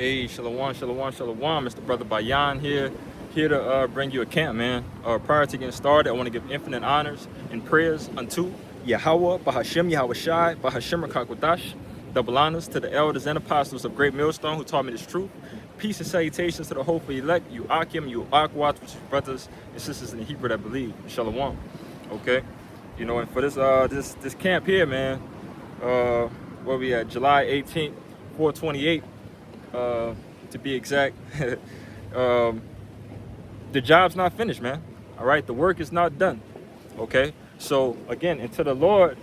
Hey, shalom, shalom, shalom. Mr. Brother Bayan here to bring you a camp, man. Prior to getting started, I want to give infinite honors and prayers unto Yahweh, Bahashem, Yahweh Shai, Bahashem Rakakwadash, double honors to the elders and apostles of Great Millstone who taught me this truth. Peace and salutations to the hopeful elect, you Akim, you Akwat, which is brothers and sisters in the Hebrew that believe. Shalom. Okay? You know, and for this camp here, man, where we at? July 18th, 428. To be exact. The job's not finished, man. All right, the work is not done. Okay, so again, until the Lord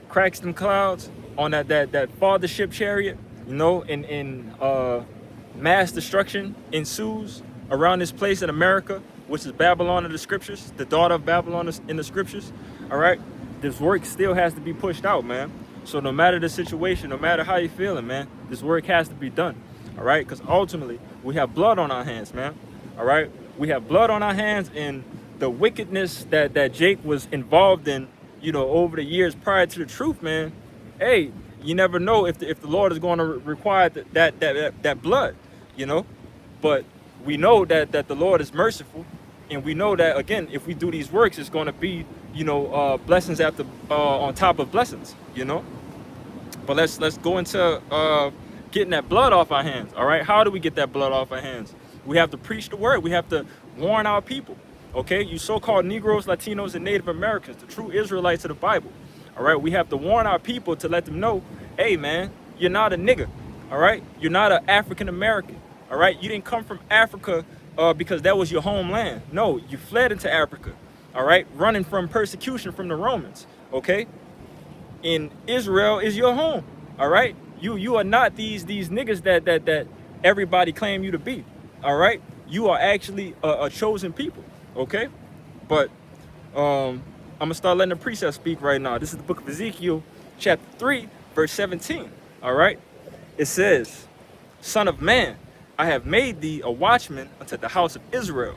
cracks them clouds on that fathership chariot, you know, in mass destruction ensues around this place in America, which is Babylon in the scriptures, the daughter of Babylon in the scriptures. All right, this work still has to be pushed out, man. So no matter the situation, no matter how you're feeling, man, this work has to be done. All right, because ultimately we have blood on our hands, man. All right, we have blood on our hands, and the wickedness that Jake was involved in, you know, over the years prior to the truth, man. Hey, you never know if the Lord is going to require that blood, you know. But we know that the Lord is merciful, and we know that again, if we do these works, it's going to be, you know, blessings after on top of blessings, you know. But let's go into getting that blood off our hands. All right, how do we get that blood off our hands? We have to preach the word. We have to warn our people. Okay, you so-called Negroes, Latinos, and Native Americans, the true Israelites of the Bible. All right, we have to warn our people to let them know, hey man, you're not a nigger. All right, you're not an African American. All right, you didn't come from Africa because that was your homeland. No, you fled into Africa. All right, running from persecution from the Romans. Okay, and Israel is your home. All right. You are not these niggas that everybody claim you to be. All right, you are actually a chosen people. Okay, but I'm gonna start letting the precept speak right now. This is the book of Ezekiel, chapter 3, verse 17. All right, it says, "Son of man, I have made thee a watchman unto the house of Israel.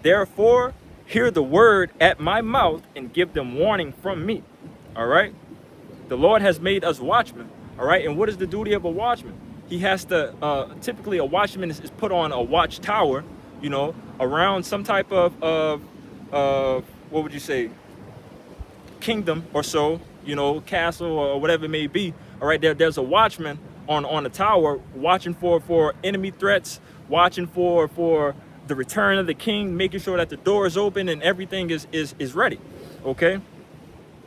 Therefore, hear the word at my mouth and give them warning from me." All right, the Lord has made us watchmen. All right, and what is the duty of a watchman? He has to, typically a watchman is put on a watchtower, you know, around some type of what would you say, kingdom or so, you know, castle or whatever it may be. All right, there's a watchman on the tower watching for enemy threats, watching for the return of the king, making sure that the door is open and everything is ready. Okay,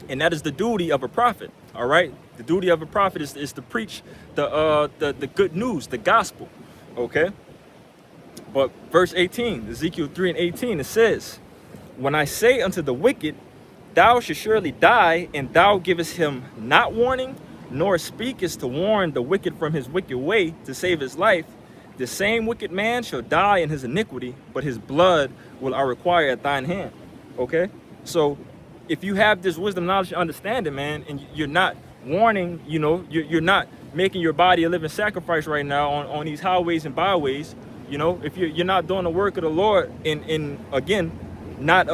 and that is the duty of a prophet. All right, the duty of a prophet is to preach the good news, the gospel. Okay, but verse 18, Ezekiel 3 and 18, it says, "When I say unto the wicked, thou shalt surely die, and thou givest him not warning, nor speakest to warn the wicked from his wicked way to save his life, the same wicked man shall die in his iniquity, but his blood will I require at thine hand." Okay, so if you have this wisdom, knowledge, and understanding, man, and you're not warning, you know, you're not making your body a living sacrifice right now on these highways and byways, you know, if you're not doing the work of the Lord and again, not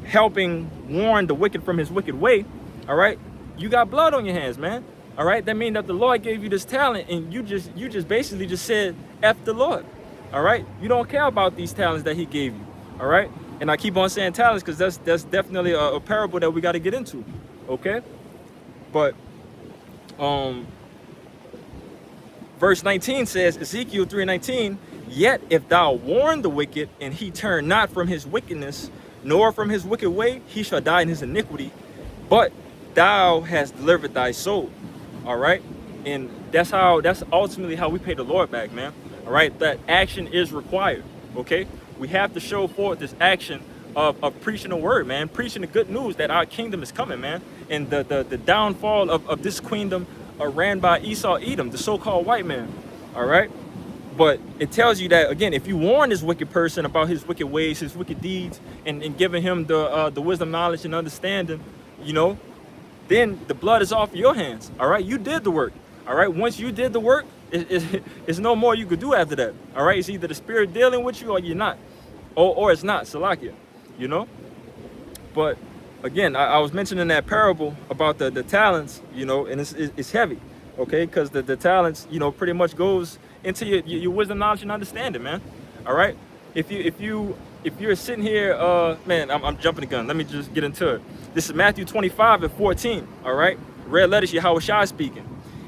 helping warn the wicked from his wicked way, all right, you got blood on your hands, man. All right, that means that the Lord gave you this talent and you just basically just said F the Lord. All right, you don't care about these talents that he gave you. All right, and I keep on saying talents because that's definitely a parable that we got to get into. Okay, but verse 19 says, Ezekiel 3:19, "Yet if thou warn the wicked, and he turn not from his wickedness, nor from his wicked way, he shall die in his iniquity, but thou hast delivered thy soul." All right, and that's ultimately how we pay the Lord back, man. All right, that action is required. Okay, we have to show forth this action of preaching the word, man, preaching the good news that our kingdom is coming, man, and the downfall of this kingdom ran by Esau Edom, the so-called white man. All right, but it tells you that again, if you warn this wicked person about his wicked ways, his wicked deeds, and giving him the wisdom, knowledge, and understanding, you know, then the blood is off your hands. All right, you did the work. All right, once you did the work, it's no more you could do after that. All right, it's either the spirit dealing with you or you're not, or it's not, Salakia, you know. But again, I was mentioning that parable about the talents, you know, and it's heavy. okay? Because the talents, you know, pretty much goes into your wisdom, knowledge, and understanding, man. All right. If you're sitting here, man, I'm jumping the gun. Let me just get into it. This is Matthew 25:14. All right. Red letters, Yahweh Shai speaking.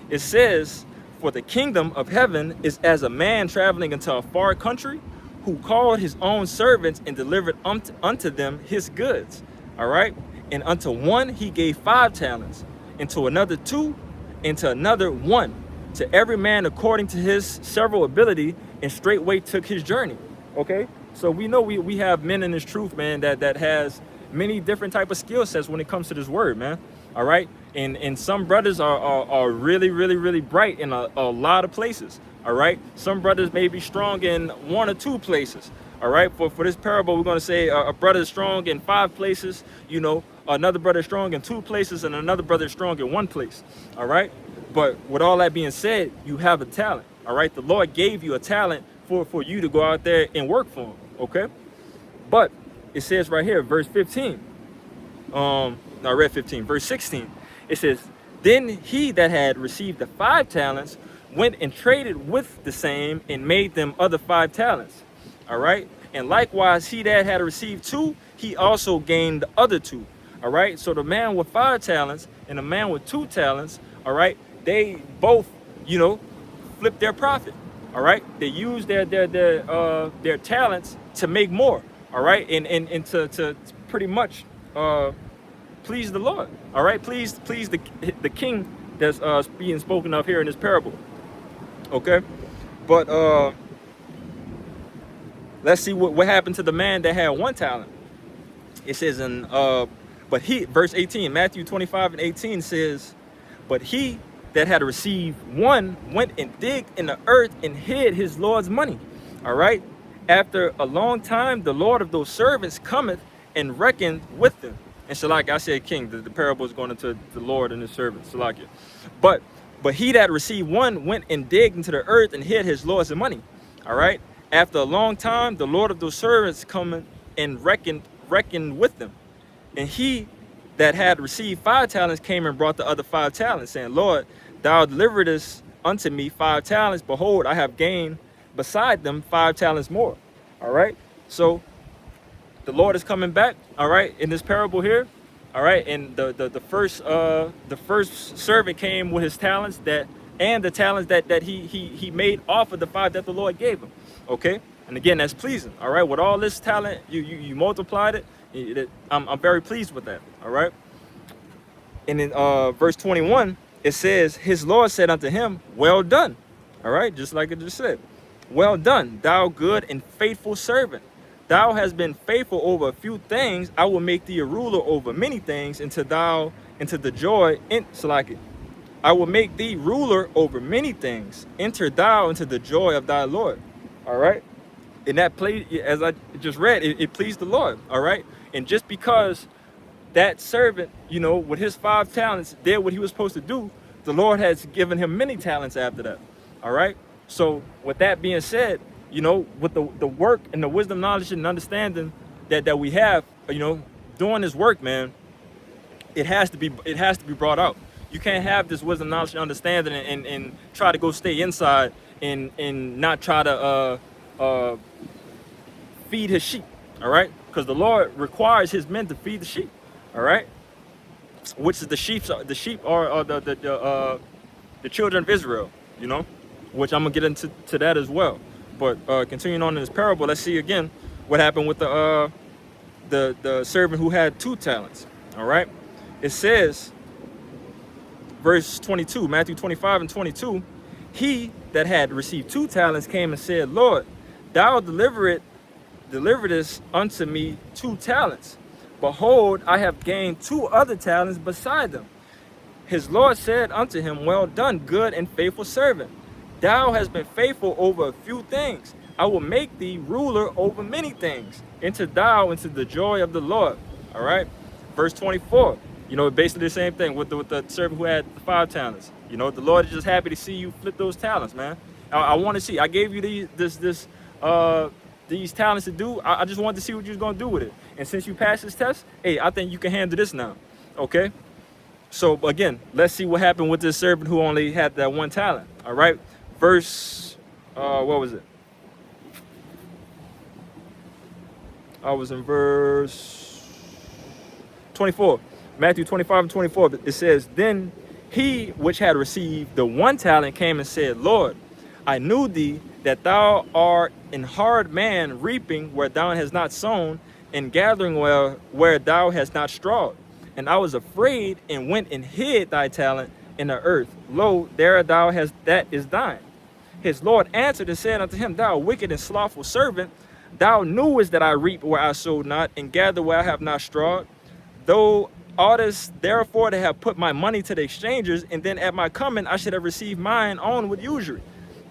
It says, "For the kingdom of heaven is as a man traveling into a far country, who called his own servants and delivered unto them his goods." All right. And unto one he gave 5 talents, and to another 2, and to another 1, to every man according to his several ability, and straightway took his journey. Okay. So we know we have men in this truth, man, that has many different type of skill sets when it comes to this word, man. All right. And some brothers are really, really, really bright in a lot of places. All right. Some brothers may be strong in 1 or 2 places. All right. For this parable, we're going to say a brother is strong in 5 places. You know, another brother is strong in 2 places, and another brother is strong in 1 place. All right. But with all that being said, you have a talent. All right. The Lord gave you a talent for you to go out there and work for him. Okay. But it says right here, verse 15. I read 15, verse 16. It says, "Then he that had received the 5 talents went and traded with the same, and made them other 5 talents. All right. And likewise, he that had received 2, he also gained the other 2. All right. So the man with 5 talents and the man with 2 talents, all right, they both, you know, flipped their profit. All right. They used their talents to make more. All right. And to pretty much please the Lord. All right. Please the king that's being spoken of here in this parable. Okay. But let's see what happened to the man that had 1 talent. It says in but he, verse 18, Matthew 25:18 says, "But he that had received 1 went and digged in the earth and hid his Lord's money." All right. "After a long time, the Lord of those servants cometh and reckoned with them." And Shalak, I said king, the parable is going into the Lord and his servants, Shalak. But he that received 1 went and digged into the earth and hid his Lord's money. All right. "After a long time, the Lord of those servants cometh and reckoned with them. And he that had received 5 talents came and brought the other 5 talents, saying, Lord, thou deliveredest unto me 5 talents. Behold, I have gained beside them 5 talents more." All right. So the Lord is coming back. All right. In this parable here. All right. And the first servant came with his talents and the talents that he made off of the 5 that the Lord gave him. Okay. And again, that's pleasing. All right. With all this talent, you multiplied it. I'm very pleased with that. All right. And in verse 21, it says, "His Lord said unto him, Well done." All right. Just like it just said. "Well done, thou good and faithful servant. Thou hast been faithful over a few things. I will make thee a ruler over many things, into the joy in Salaki. I will make thee ruler over many things. Enter thou into the joy of thy Lord." All right. And that played, as I just read, it pleased the Lord. All right. And just because that servant, you know, with his 5 talents did what he was supposed to do, the Lord has given him many talents after that. All right. So with that being said, you know, with the work and the wisdom, knowledge, and understanding that we have, you know, doing this work, man, it has to be brought out. You can't have this wisdom, knowledge, and understanding and try to go stay inside and not try to feed his sheep. All right. Because the Lord requires his men to feed the sheep. All right. Which is the sheep are the children of Israel, you know, which I'm gonna get into that as well. But continuing on in this parable, let's see again what happened with the servant who had 2 talents. All right. It says, verse 22, Matthew 25:22, "He that had received 2 talents came and said, Lord, thou deliveredest unto me 2 talents. Behold, I have gained 2 other talents beside them. His Lord said unto him, Well done, good and faithful servant. Thou hast been faithful over a few things. I will make thee ruler over many things. Enter thou into the joy of the Lord." All right. Verse 24, you know, basically the same thing with the servant who had the 5 talents. You know, the Lord is just happy to see you flip those talents, man. I want to see. I gave you these talents to do. I just wanted to see what you was gonna do with it. And since you passed this test, hey, I think you can handle this now. Okay. So again, let's see what happened with this servant who only had that one talent. All right, verse, what was it? I was in verse 24. Matthew 25 and 24. It says, then he which had received the one talent came and said, Lord, I knew thee that thou art an hard man, reaping where thou hast not sown, and gathering where thou hast not strawed. And I was afraid, and went and hid thy talent in the earth. Lo, there thou hast that is thine. His Lord answered and said unto him, thou wicked and slothful servant, thou knewest that I reap where I sowed not, and gather where I have not strawed. Thou oughtest therefore to have put my money to the exchangers, and then at my coming I should have received mine own with usury.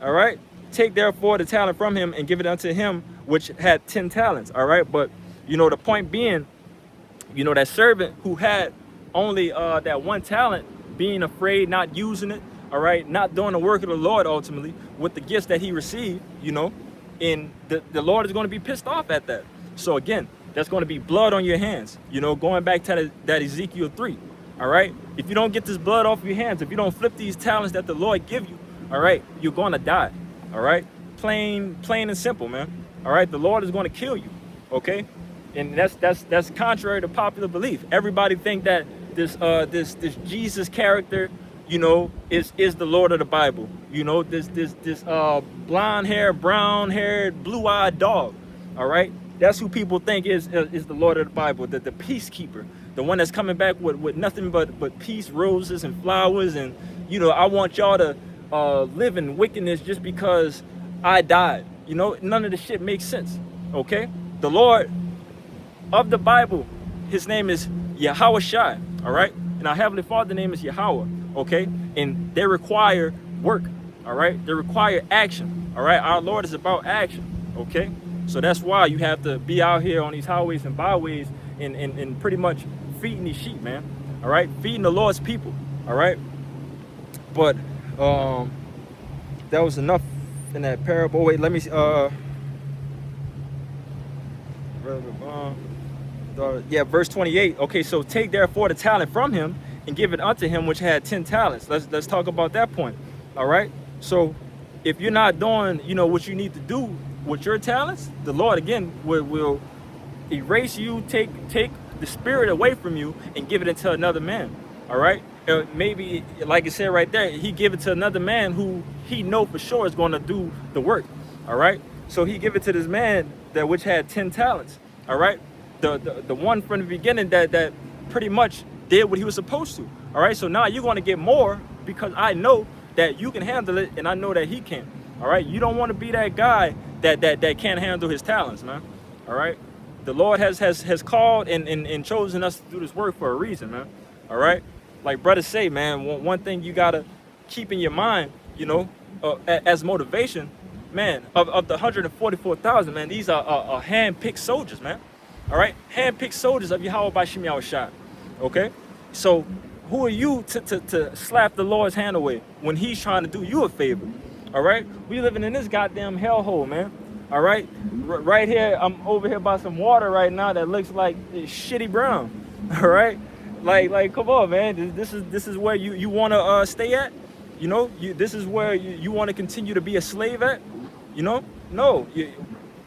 All right, take therefore the talent from him and give it unto him which had 10 talents. All right, but you know, the point being, you know, that servant who had only that one talent, being afraid, not using it, all right, not doing the work of the Lord ultimately with the gifts that he received, you know, and the Lord is going to be pissed off at that. So again, that's going to be blood on your hands, you know, going back to that Ezekiel 3. All right, if you don't get this blood off your hands, if you don't flip these talents that the Lord give you, all right, you're going to die. All right, plain and simple, man. All right, the Lord is going to kill you. Okay, and that's contrary to popular belief. Everybody think that this Jesus character, you know, is the Lord of the Bible. You know, this blonde hair, brown haired, blue eyed dog. All right, that's who people think is the Lord of the Bible, the peacekeeper, the one that's coming back with nothing but peace, roses and flowers, and you know, I want y'all to live in wickedness just because I died. You know, none of the shit makes sense. Okay, the Lord of the Bible, his name is Yahweh Shai. All right, and our Heavenly Father name is Yahweh. Okay, and they require work. All right, they require action. All right, our Lord is about action. Okay, so that's why you have to be out here on these highways and byways and pretty much feeding these sheep, man. All right, feeding the Lord's people. All right, but that was enough in that parable. Wait, let me yeah, verse 28. Okay, so take therefore the talent from him and give it unto him which had 10 talents. Let's talk about that point. All right, so if you're not doing, you know, what you need to do with your talents, the Lord again will erase you, take the spirit away from you and give it into another man. All right, maybe like it said right there, he give it to another man who he know for sure is going to do the work. All right, so he give it to this man that which had 10 talents. All right, the one from the beginning that pretty much did what he was supposed to. All right, so now you're going to get more because I know that you can handle it and I know that he can. All right, you don't want to be that guy that can't handle his talents, man. All right, the Lord has called and chosen us to do this work for a reason, man. All right, like brothers say, man, one thing you gotta keep in your mind, you know, as motivation, man, of the 144,000, man, these are hand-picked soldiers, man. All right, hand-picked soldiers of Yahweh by Shem Yahushua. Okay, so who are you to slap the Lord's hand away when he's trying to do you a favor? All right, we living in this goddamn hellhole, man. All right, right here, I'm over here by some water right now that looks like shitty brown. All right, like come on, man, this is where you want to stay at. You know, this is where you want to continue to be a slave at. You know, no,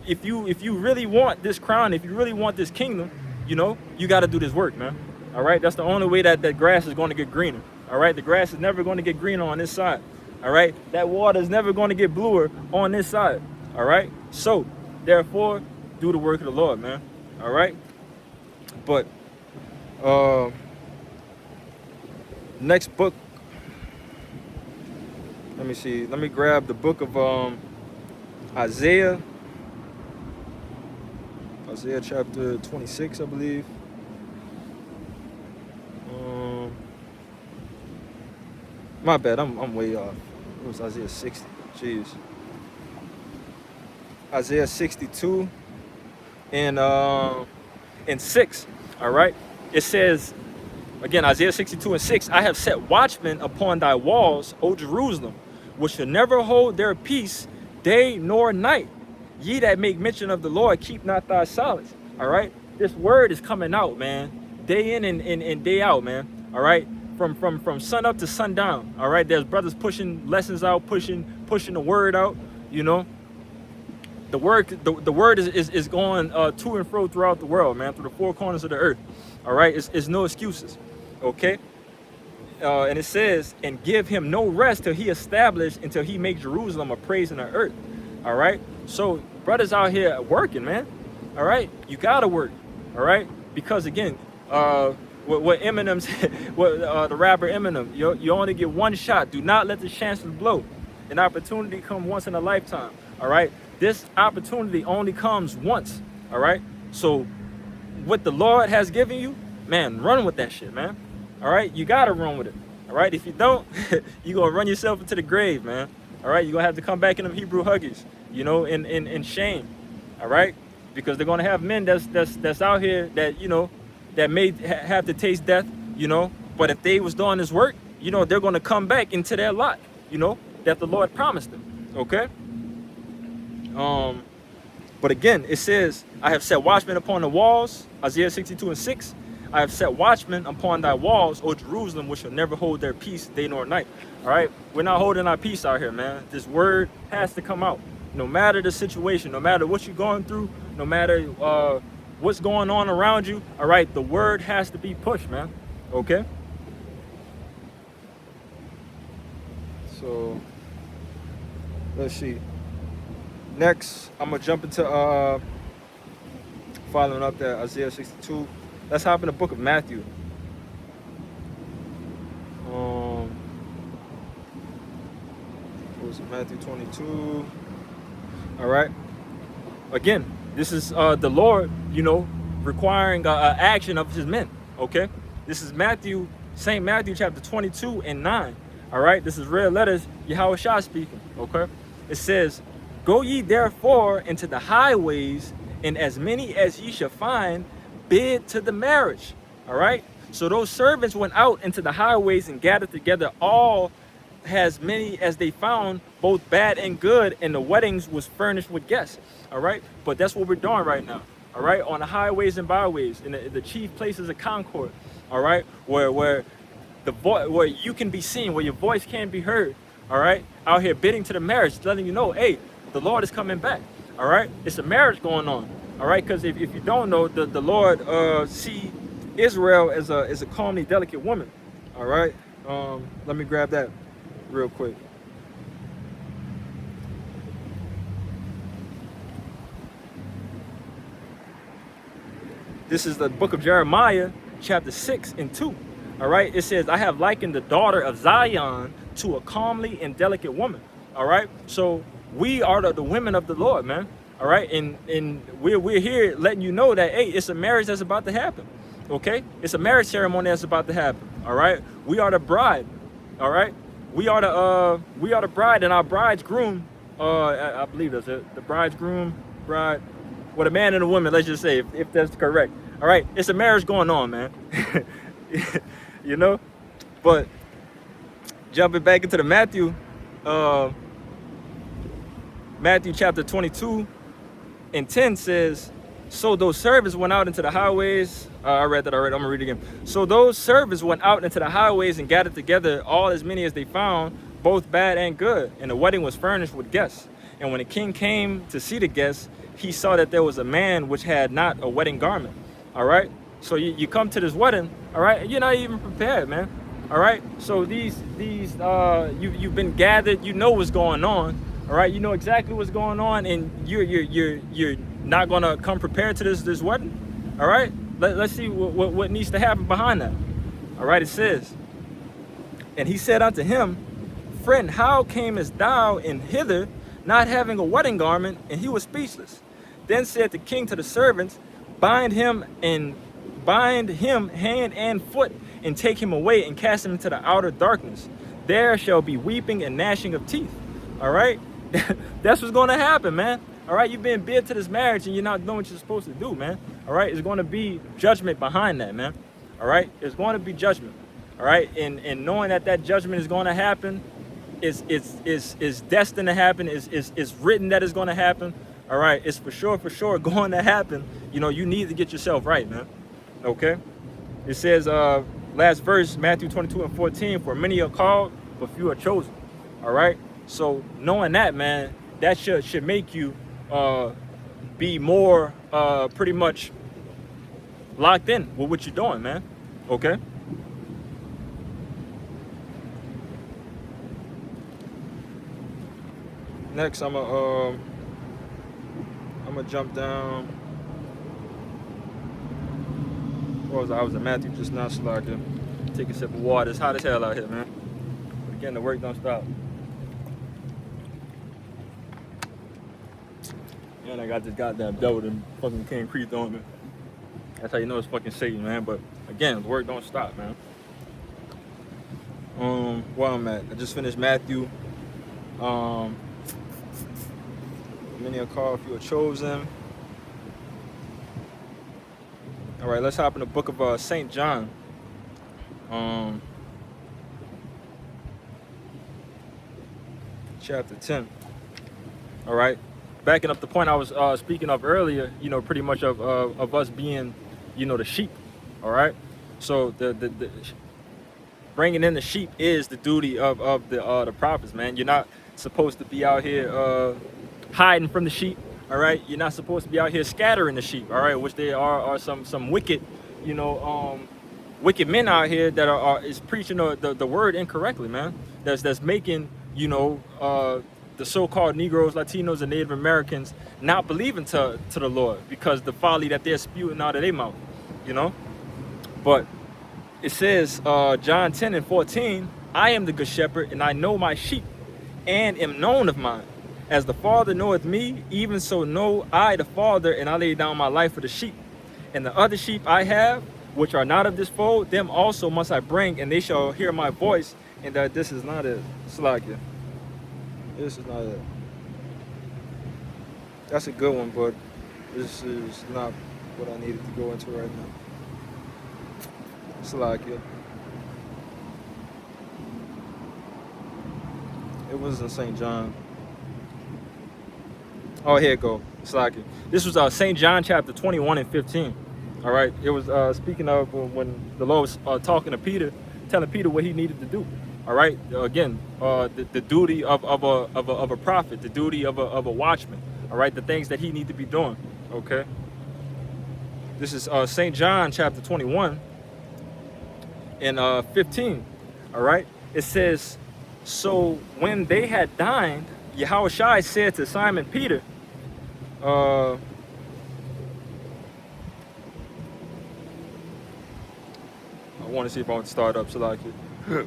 if you really want this crown, if you really want this kingdom, you know, you got to do this work, man. All right, that's the only way that grass is going to get greener. All right, the grass is never going to get greener on this side. All right, that water is never going to get bluer on this side. All right, so therefore do the work of the Lord, man. All right, but next book, let me see, let me grab the book of Isaiah chapter 26, I believe. My bad, I'm way off. It was Isaiah 60. Jeez. Isaiah 62 and 6. All right. It says, again, Isaiah 62 and 6, I have set watchmen upon thy walls, O Jerusalem, which shall never hold their peace day nor night. Ye that make mention of the Lord, keep not thy silence. All right. This word is coming out, man. Day in and day out, man. All right. from sun up to sundown. All right, there's brothers pushing lessons out, pushing the word out. You know, the word is going to and fro throughout the world, man, through the four corners of the earth. All right, it's no excuses. Okay. And it says, and give him no rest till he establish, until he make Jerusalem a praise in the earth. All right. So brothers out here working, man. All right. You gotta work. All right. Because again, what Eminem said, the rapper Eminem, you only get one shot. Do not let the chances blow. An opportunity come once in a lifetime. All right. This opportunity only comes once. All right. So what the Lord has given you, man, run with that shit, man. All right, you gotta run with it. All right, if you don't, you're gonna run yourself into the grave, man. All right, you're gonna have to come back in them Hebrew huggies, you know, in shame. All right, because they're gonna have men that's out here that, you know, that may have to taste death, you know, but if they was doing this work, you know, they're gonna come back into their lot, you know, that the Lord promised them. Okay. But again, it says, I have set watchmen upon the walls, Isaiah 62:6. I have set watchmen upon thy walls, O Jerusalem, which shall never hold their peace day nor night. All right, we're not holding our peace out here, man. This word has to come out, no matter the situation, no matter what you're going through, no matter what's going on around you. All right, the word has to be pushed, man. Okay. So let's see. Next, I'm gonna jump into following up that Isaiah 62. Let's hop in the book of Matthew. What was it? Matthew 22. All right. Again, this is the Lord, you know, requiring action of his men. Okay. This is Matthew, St. Matthew chapter 22 and 9. All right. This is red letters, Yahushua speaking. Okay. It says, go ye therefore into the highways, and as many as ye shall find, bid to the marriage. All right. So those servants went out into the highways and gathered together all as many as they found, both bad and good, and the weddings was furnished with guests. All right. But that's what we're doing right now. All right. On the highways and byways, in the chief places of concord. All right. Where you can be seen, where your voice can be heard. All right. Out here bidding to the marriage, letting you know, hey, the Lord is coming back. All right. It's a marriage going on. All right, because if you don't know, the Lord see Israel as a calmly delicate woman. All right, let me grab that real quick. This is the book of Jeremiah, chapter 6 and 2. All right, it says, I have likened the daughter of Zion to a calmly and delicate woman. All right, so we are the women of the Lord, man. All right, and we're here letting you know that, hey, it's a marriage that's about to happen. Okay, it's a marriage ceremony that's about to happen. All right, we are the bride. All right, we are the bride, and our bridegroom. I believe that's it. The bridegroom, bride, well, a man and a woman. Let's just say, if that's correct. All right, it's a marriage going on, man. You know, but jumping back into the Matthew chapter 22. And 10 says, so those servants went out into the highways. I read that already. I'm going to read it again. So those servants went out into the highways and gathered together all as many as they found, both bad and good. And the wedding was furnished with guests. And when the king came to see the guests, he saw that there was a man which had not a wedding garment. All right. So you come to this wedding. All right. You're not even prepared, man. All right. So you've been gathered. You know what's going on. All right, you know exactly what's going on, and you're not gonna come prepared to this wedding. All right, let's see what needs to happen behind that. All right, it says, and he said unto him, friend, how camest thou in hither, not having a wedding garment? And he was speechless. Then said the king to the servants, bind him hand and foot, and take him away and cast him into the outer darkness. There shall be weeping and gnashing of teeth. All right. That's what's going to happen, man. All right, you've been bid to this marriage and you're not doing what you're supposed to do, man. All right, it's going to be judgment behind that, man. All right, it's going to be judgment. All right, and knowing that judgment is going to happen, is destined to happen, is written that it's going to happen. All right, it's for sure going to happen. You know, you need to get yourself right, man. Okay, it says last verse, Matthew 22:14, for many are called, but few are chosen. All right. So knowing that, man, that should make you be more pretty much locked in with what you're doing, man. Okay. Next, I'm gonna jump down. What was I? I was in Matthew just now, slacking. Take a sip of water. It's hot as hell out here, man. Again, the work don't stop. And I got this goddamn devil and fucking King Creed on me. That's how you know it's fucking Satan, man. But again, the work don't stop, man. Where I'm at, I just finished Matthew. Many are called, few are chosen. All right, let's hop in the book of St. John. Chapter 10. All right. Backing up the point I was speaking of earlier, you know, pretty much of us being, you know, the sheep. All right. So the bringing in the sheep is the duty of the prophets, man. You're not supposed to be out here hiding from the sheep. All right. You're not supposed to be out here scattering the sheep. All right. Which there are some wicked, you know, wicked men out here that is preaching the word incorrectly, man. That's making, you know, the so-called Negroes, Latinos, and Native Americans not believing to the Lord because the folly that they're spewing out of their mouth, you know. But it says, John 10:14, I am the good shepherd, and I know my sheep, and am known of mine. As the Father knoweth me, even so know I the Father, and I lay down my life for the sheep. And the other sheep I have, which are not of this fold, them also must I bring, and they shall hear my voice. And that this is not it. Slakia. This is not it. That's a good one, but this is not what I needed to go into right now. Slakia. It was in St. John. Oh, here it go. Slakia. This was St. John chapter 21:15. All right. It was speaking of when the Lord was talking to Peter, telling Peter what he needed to do. All right. Again, the duty of a prophet, the duty of a watchman. All right. The things that he need to be doing. Okay. This is St. John chapter 21 and 15. All right. It says, so when they had dined, Yahushua said to Simon Peter, I want to see if I want to start up so like it.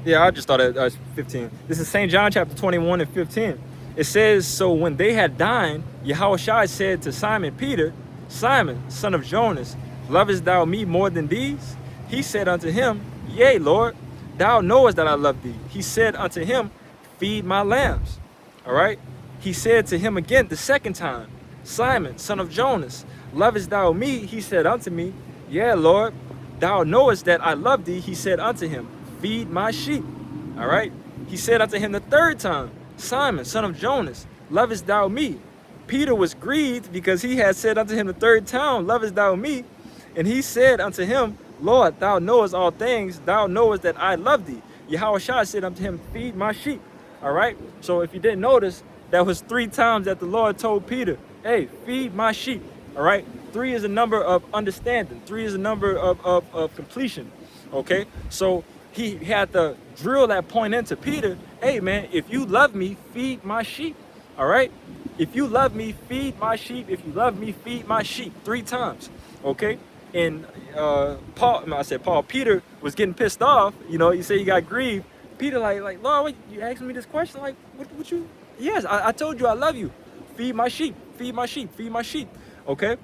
Yeah, I just thought at 15. This is St. John chapter 21 and 15. It says, so when they had dined, Yahushua said to Simon Peter, Simon, son of Jonas, lovest thou me more than these? He said unto him, yea, Lord, thou knowest that I love thee. He said unto him, feed my lambs. All right. He said to him again the second time, Simon, son of Jonas, lovest thou me? He said unto me, yea, Lord, thou knowest that I love thee. He said unto him, feed my sheep. All right. He said unto him the third time, Simon, son of Jonas, lovest thou me? Peter was grieved because he had said unto him the third time, lovest thou me? And he said unto him, Lord, thou knowest all things. Thou knowest that I love thee. Yahushua said unto him, feed my sheep. All right. So if you didn't notice, that was 3 times that the Lord told Peter, hey, feed my sheep. All right. 3 is a number of understanding. 3 is a number of completion. Okay. So he had to drill that point into Peter. Hey, man, if you love me, feed my sheep. All right. If you love me, feed my sheep. If you love me, feed my sheep. 3 times. Okay. And Peter was getting pissed off. You know, he said he got grieved. Peter like, Lord, what, you asking me this question? Like, what you? Yes, I told you I love you. Feed my sheep, feed my sheep, feed my sheep. Okay?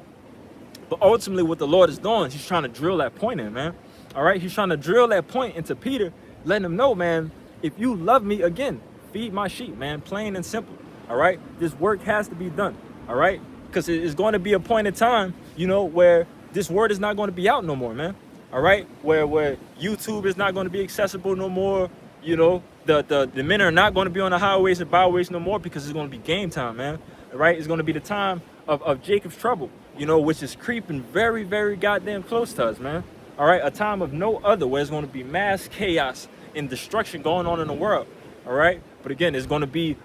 But ultimately what the Lord is doing, he's trying to drill that point in, man. All right? He's trying to drill that point into Peter, letting him know, man, if you love me, again, feed my sheep, man. Plain and simple. All right? This work has to be done. All right? Because it's going to be a point in time, you know, where this word is not going to be out no more, man. All right? Where YouTube is not going to be accessible no more. You know, the men are not going to be on the highways and byways no more because it's going to be game time, man. All right? It's going to be the time of Jacob's trouble. you know, which is creeping very, very goddamn close to us, man. All right, a time of no other where there's going to be mass chaos and destruction going on in the world. All right, but again, it's going to be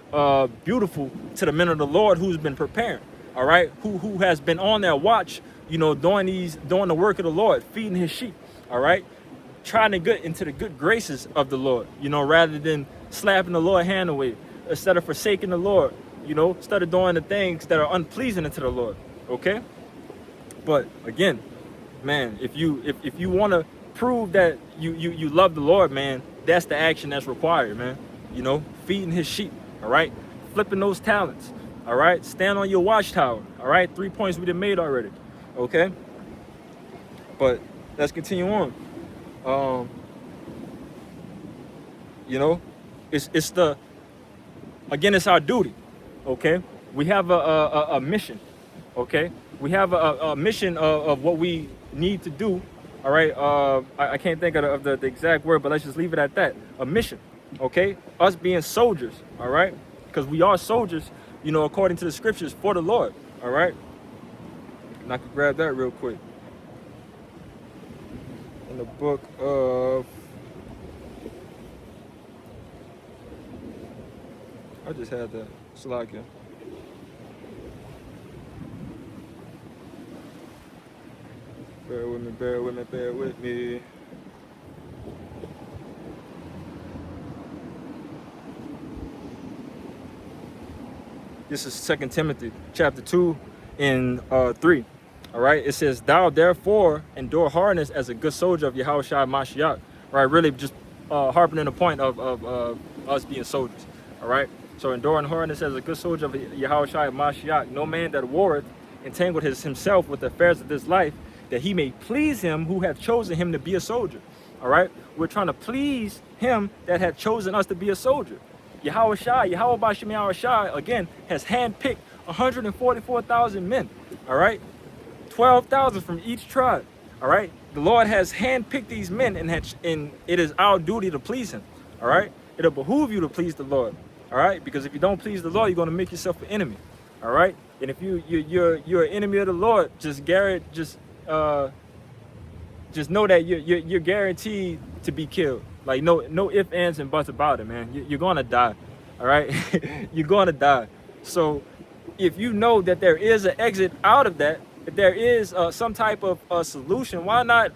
beautiful to the men of the Lord who's been preparing. All right, who has been on their watch, you know, doing the work of the Lord, feeding his sheep. All right, trying to get into the good graces of the Lord, you know, rather than slapping the Lord's hand away, instead of forsaking the Lord, you know, instead of doing the things that are unpleasing unto the Lord. Okay, but again, man, if you want to prove that you love the Lord, man, that's the action that's required, man. You know, feeding his sheep. All right, flipping those talents. All right, stand on your watchtower. All right, 3 points we done made already. Okay, but let's continue on. You know, it's our duty. Okay, we have a mission. Okay, we have a mission of what we need to do. All right, I can't think of the exact word, but let's just leave it at that. A mission. Okay, us being soldiers. All right, because we are soldiers, you know, according to the scriptures for the Lord. All right, and I can grab that real quick. In the book of, I just had that. Slakia. Bear with me, bear with me, bear with me. This is 2 Timothy chapter 2 and 3. All right, it says, "Thou therefore endure hardness as a good soldier of Yahushua Mashiach." Right, really just harping on the point of us being soldiers. All right, so enduring hardness as a good soldier of Yahushua Mashiach. No man that warreth entangled himself with the affairs of this life, that he may please him who hath chosen him to be a soldier. All right, we're trying to please him that hath chosen us to be a soldier. Yahweh Bashem Yahushua, again, has handpicked 144,000 men. All right, 12,000 from each tribe. All right, the Lord has handpicked these men, and it is our duty to please him. All right, it'll behoove you to please the Lord. All right, because if you don't please the Lord, you're going to make yourself an enemy. All right, and if you're an enemy of the Lord, just know that you're guaranteed to be killed. Like no ifs, ands, and buts about it, man. You're gonna die. All right, you're gonna die. So if you know that there is an exit out of that, if there is some type of solution, why not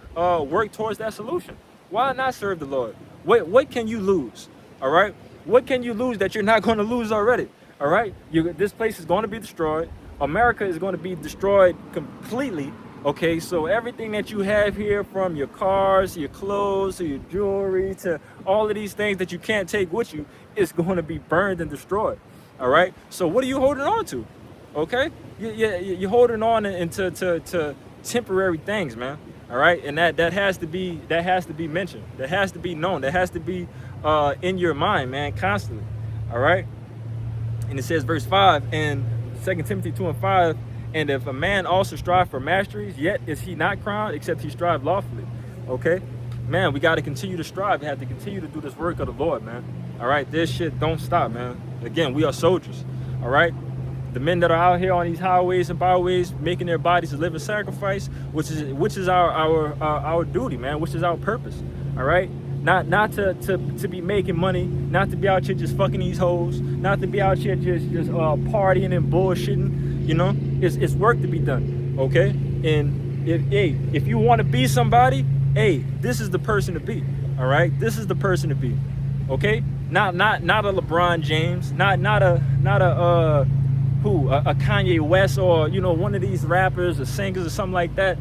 work towards that solution? Why not serve the Lord? What can you lose? All right, what can you lose that you're not going to lose already? All right, this place is going to be destroyed. America is going to be destroyed completely. Okay, so everything that you have here, from your cars, your clothes, to your jewelry, to all of these things that you can't take with you, is going to be burned and destroyed. All right, so what are you holding on to? Okay, you're holding on to temporary things, man. All right, and that has to be mentioned. That has to be known. That has to be in your mind, man, constantly. All right, and it says, verse 5 in 2 Timothy 2 and 5. "And if a man also strive for masteries, yet is he not crowned, except he strive lawfully." Okay, man, we got to continue to strive. We have to continue to do this work of the Lord, man. All right, this shit don't stop, man. Again, we are soldiers. All right, the men that are out here on these highways and byways, making their bodies a living sacrifice, which is our duty, man, which is our purpose. All right, not to be making money, not to be out here just fucking these hoes, not to be out here just partying and bullshitting. You know, it's work to be done. Okay, and if you want to be somebody, hey, this is the person to be. All right, this is the person to be. Okay, not a LeBron James, not a Kanye West, or you know, one of these rappers or singers or something like that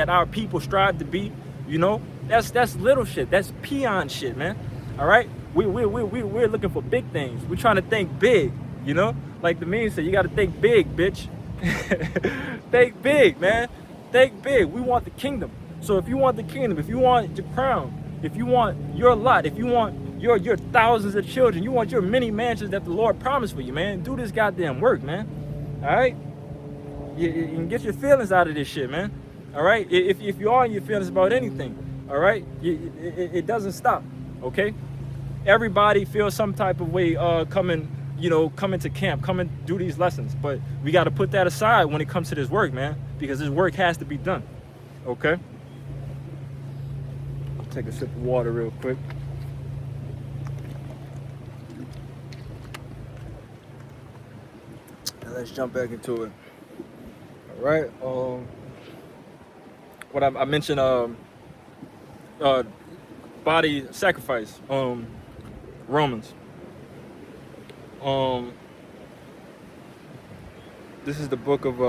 our people strive to be. You know, that's little shit. That's peon shit, man. All right, we're looking for big things. We're trying to think big. You know, like the meme said, you got to think big, bitch. Think big, man. Think big. We want the kingdom. So if you want the kingdom, if you want your crown, if you want your lot, if you want your thousands of children, you want your many mansions that the Lord promised for you, man, do this goddamn work, man. All right, you can get your feelings out of this shit, man. All right, if you are in your feelings about anything, all right, it doesn't stop. Okay, everybody feels some type of way coming you know, come into camp, come and do these lessons. But we got to put that aside when it comes to this work, man, because this work has to be done. Okay? Take a sip of water real quick. And let's jump back into it. All right. What I mentioned, body sacrifice. Romans. This is the book of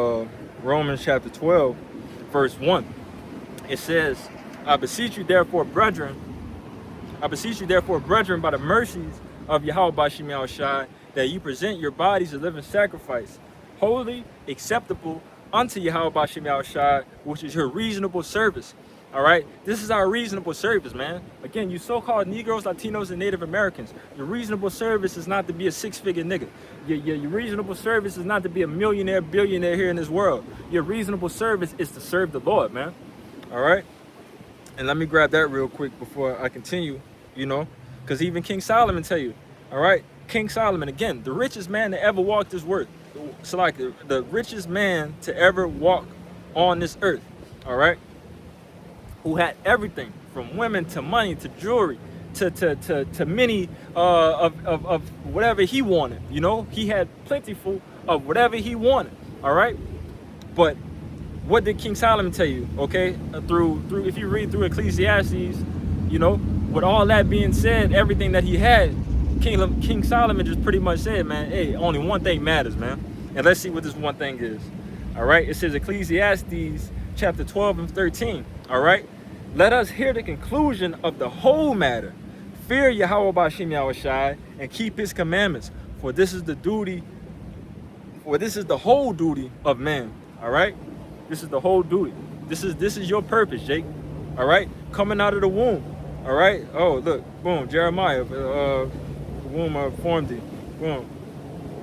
Romans chapter 12, verse 1. It says, I beseech you therefore, brethren, by the mercies of Yahweh Bashim Yahushai, that you present your bodies a living sacrifice, holy, acceptable unto Yahweh Bashim Yahushai, which is your reasonable service. All right, this is our reasonable service, man. Again, you so-called Negroes, Latinos, and Native Americans, your reasonable service is not to be a six-figure nigga. Your reasonable service is not to be a millionaire, billionaire here in this world. Your reasonable service is to serve the Lord, man. All right, and let me grab that real quick before I continue, you know, because even King Solomon tell you, all right, King Solomon, again, the richest man to ever walk this earth. So like the richest man to ever walk on this earth, all right, who had everything from women to money to jewelry to many of whatever he wanted. You know, he had plentiful of whatever he wanted. All right, but what did King Solomon tell you? Okay, through if you read through Ecclesiastes, you know, with all that being said, everything that he had, King Solomon just pretty much said, man, hey, only one thing matters, man. And let's see what this one thing is. All right, it says Ecclesiastes chapter 12 and 13. All right, let us hear the conclusion of the whole matter. Fear Yahweh Bashim Yahushai and keep his commandments, for this is the whole duty of man. All right, this is the whole duty. This is your purpose, Jake. All right, coming out of the womb. All right. Oh, look, boom, Jeremiah, the womb formed thee. Boom,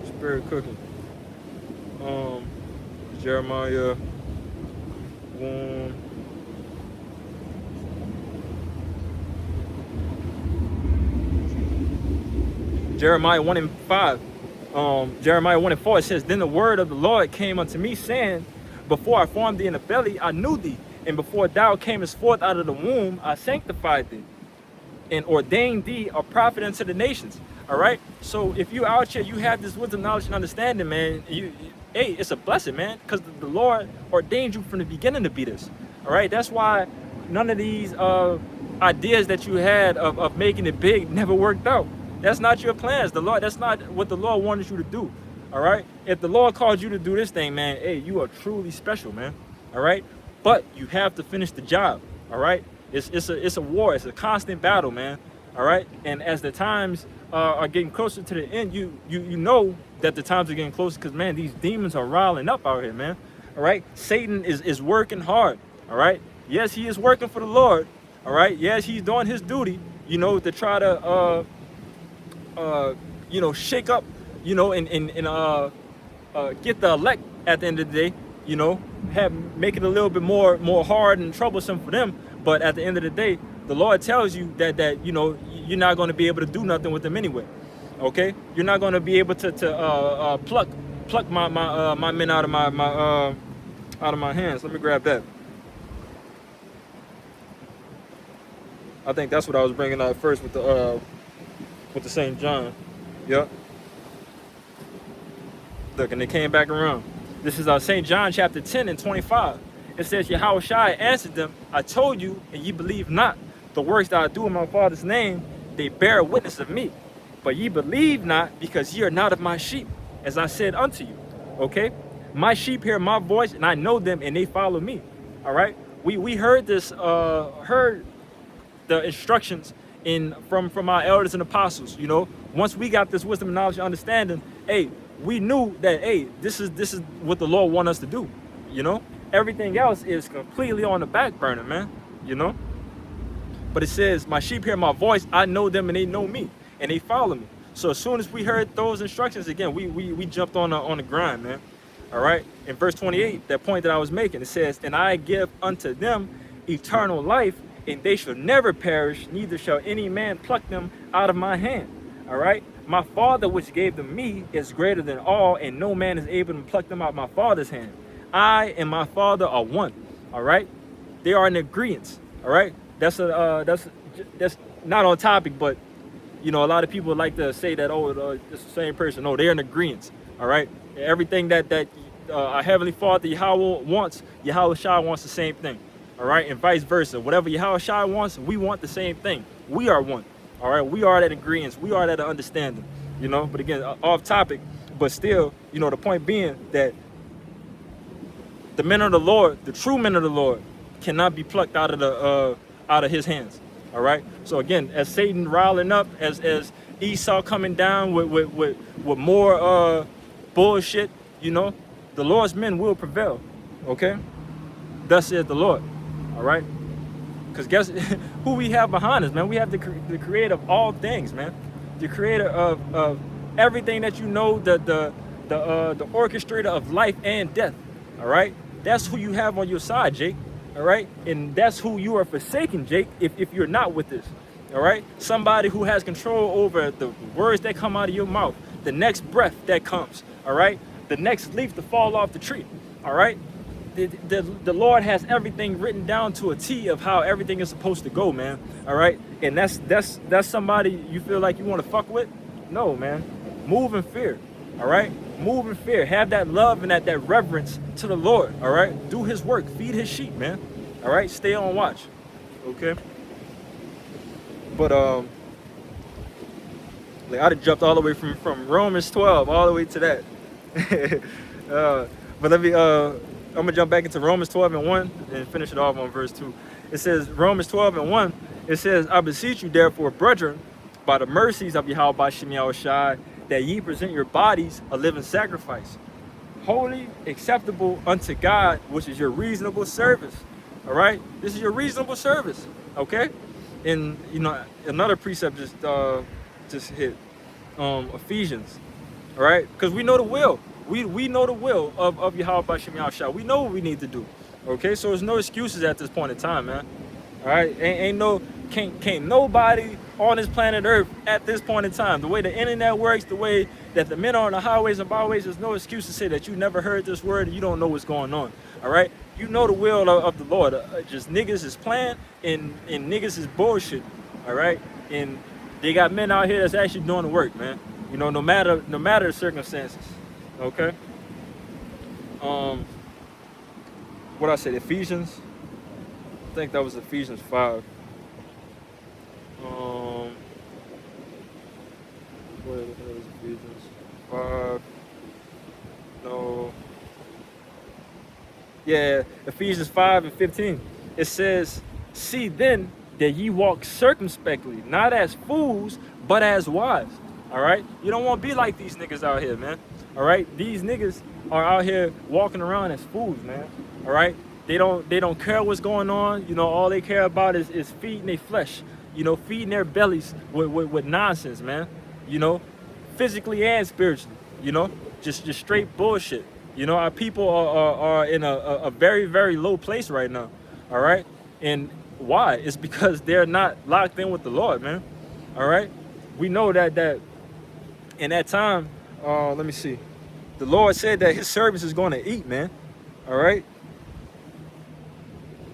spirit cooking. Jeremiah, womb. Jeremiah 1 and 5. Jeremiah 1 and 4, it says, then the word of the Lord came unto me, saying, before I formed thee in the belly, I knew thee. And before thou camest forth out of the womb, I sanctified thee and ordained thee a prophet unto the nations. All right. So if you out here, you have this wisdom, knowledge, and understanding, man. Hey, it's a blessing, man, because the Lord ordained you from the beginning to be this. All right. That's why none of these ideas that you had of making it big never worked out. That's not your plans. The Lord, that's not what the Lord wanted you to do. All right. If the Lord called you to do this thing, man, hey, you are truly special, man. All right. But you have to finish the job. All right. It's a war. It's a constant battle, man. All right. And as the times are getting closer to the end, you know that the times are getting closer because, man, these demons are riling up out here, man. All right. Satan is working hard. All right. Yes, he is working for the Lord. All right. Yes, he's doing his duty, you know, to try to you know, shake up, you know, and get the elect at the end of the day, you know, make it a little bit more hard and troublesome for them. But at the end of the day, the Lord tells you that you know, you're not going to be able to do nothing with them anyway. Okay, you're not going to be able to pluck my men out of my hands. Let me grab that. I think that's what I was bringing out first with the St. John. Yep. Look, and they came back around. This is St. John chapter 10 and 25. It says, Yahushua answered them, I told you, and ye believe not. The works that I do in my Father's name, they bear witness of me. But ye believe not, because ye are not of my sheep, as I said unto you. Okay? My sheep hear my voice, and I know them, and they follow me. All right? We heard this, heard the instructions from our elders and apostles. You know, once we got this wisdom, knowledge, and understanding, hey, we knew that, hey, this is what the Lord wants us to do. You know, everything else is completely on the back burner, man. You know, but it says, my sheep hear my voice, I know them, and they know me, and they follow me. So as soon as we heard those instructions, again, we jumped on the grind, man. All right. In verse 28, that point that I was making, it says, and I give unto them eternal life, and they shall never perish, neither shall any man pluck them out of my hand. All right. My Father, which gave them me, is greater than all, and no man is able to pluck them out of my Father's hand. I and my Father are one. All right. They are in agreement. All right. That's not on topic, but you know, a lot of people like to say that, oh, it's the same person. No, they're in agreement. All right. Everything that our Heavenly Father Yahweh wants, Yahweh Shai wants the same thing. All right, and vice versa. Whatever Yahweh Shai wants, we want the same thing. We are one. All right, we are that agreement. We are that understanding. You know, but again, off topic, but still, you know, the point being that the men of the Lord, the true men of the Lord, cannot be plucked out of His hands. All right. So again, as Satan riling up, as Esau coming down with more bullshit, you know, the Lord's men will prevail. Okay. Thus saith the Lord. All right. Because guess who we have behind us, man? We have the creator of all things, man. The creator of everything that you know, the orchestrator of life and death. All right. That's who you have on your side, Jake. All right. And that's who you are forsaking, Jake, if you're not with this. All right. Somebody who has control over the words that come out of your mouth, the next breath that comes. All right. The next leaf to fall off the tree. All right. The Lord has everything written down to a T of how everything is supposed to go, man. All right. And that's somebody you feel like you want to fuck with? No, man. Move in fear. All right. Move in fear. Have that love and that reverence to the Lord. All right. Do His work. Feed His sheep, man. All right. Stay on watch. Okay. But like I'd have jumped all the way from Romans 12 all the way to that. But let me I'm gonna jump back into Romans 12 and 1 and finish it off on verse 2. It says, Romans 12 and 1, it says, I beseech you therefore, brethren, by the mercies of Yahweh Ba'ashem Yahushai, that ye present your bodies a living sacrifice, holy, acceptable unto God, which is your reasonable service. All right, this is your reasonable service. Okay, and you know another precept just hit Ephesians. All right, because we know the will. We know the will of Yahweh Ba'ashem Yahushua. We know what we need to do. Okay, so there's no excuses at this point in time, man. All right, can't nobody on this planet Earth at this point in time, the way the internet works, the way that the men are on the highways and byways, there's no excuse to say that you never heard this word and you don't know what's going on. All right, you know the will of the Lord. Just niggas is playing and niggas is bullshit. All right, and they got men out here that's actually doing the work, man. You know, no matter the circumstances. Okay. What I said, Ephesians. I think that was Ephesians 5. What is Ephesians 5? No. Yeah, Ephesians 5 and 15. It says, see then that ye walk circumspectly, not as fools, but as wise. All right? You don't want to be like these niggas out here, man. All right? These niggas are out here walking around as fools, man. All right? They don't care what's going on. You know, all they care about is feeding their flesh. You know, feeding their bellies with nonsense, man. You know, physically and spiritually. You know, just straight bullshit. You know, our people are in a very, very low place right now. All right? And why? It's because they're not locked in with the Lord, man. All right? We know that in that time, let me see. The Lord said that His servants is going to eat, man. All right?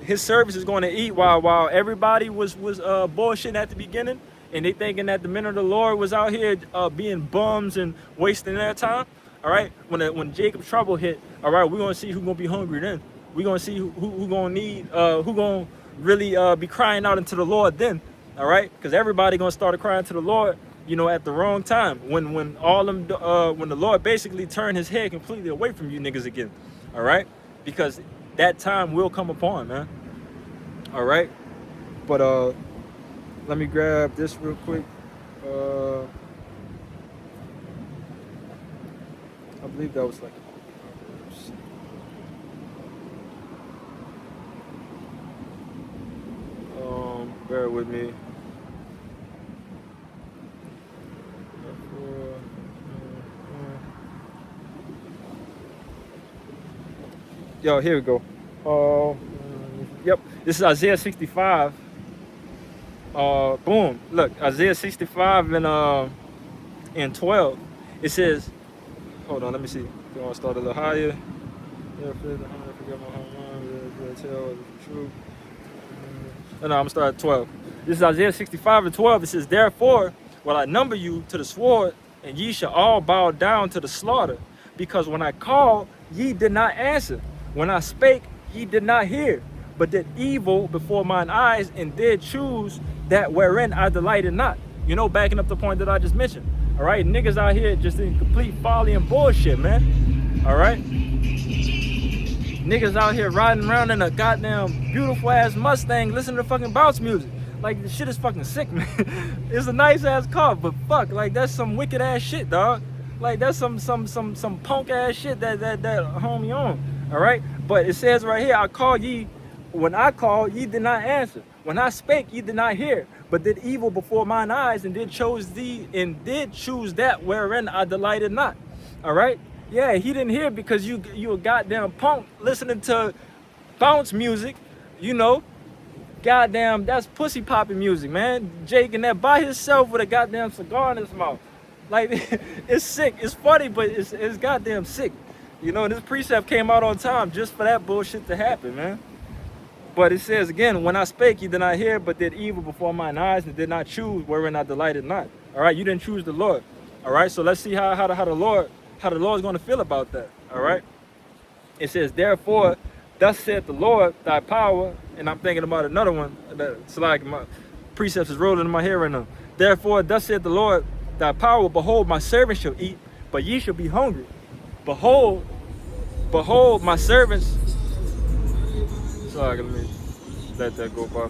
His service is going to eat while everybody was bullshitting at the beginning, and they thinking that the men of the Lord was out here being bums and wasting their time. All right, when Jacob's trouble hit, all right, we're gonna see who's gonna be hungry then. We're gonna see who gonna need who gonna really be crying out into the Lord then. All right, because everybody gonna start crying to the Lord, you know, at the wrong time when all them when the Lord basically turned His head completely away from you niggas again. All right, because that time will come upon, man. All right, but let me grab this real quick. I believe that was like bear with me. Yo, here we go. Yep, this is Isaiah 65. Boom. Look, Isaiah 65 and and 12, it says, hold on, let me see. You want to start a little higher? Yeah, forget my mind, tell the truth. No, I'm gonna start at 12. This is Isaiah 65 and 12. It says, therefore will I number you to the sword, and ye shall all bow down to the slaughter. Because when I called, ye did not answer. When I spake, ye did not hear, but did evil before mine eyes, and did choose that wherein I delighted not. You know, backing up the point that I just mentioned. All right, niggas out here just in complete folly and bullshit, man. All right. Niggas out here riding around in a goddamn beautiful ass Mustang listening to fucking bounce music. Like, the shit is fucking sick, man. It's a nice ass car, but fuck, like, that's some wicked ass shit, dog. Like, that's some punk ass shit that homie on. All right, but it says right here, I call ye. When I called, ye did not answer. When I spake, ye did not hear, but did evil before mine eyes, and did choose that wherein I delighted not. All right. Yeah, he didn't hear because you a goddamn punk listening to bounce music, you know. Goddamn, that's pussy popping music, man. Jake and that by himself with a goddamn cigar in his mouth. Like, it's sick. It's funny, but it's goddamn sick. You know, and this precept came out on time just for that bullshit to happen, man. But it says again, when I spake, you did not hear, but did evil before mine eyes, and did not choose wherein I delighted not. All right, you didn't choose the Lord. All right, so let's see how the Lord's going to feel about that. All right, it says, therefore, thus saith the Lord, thy power, and I'm thinking about another one. It's like my precepts is rolling in my head right now. Therefore, thus saith the Lord, thy power, behold, my servants shall eat, but ye shall be hungry. Behold, my servants. Sorry, let me let that go by.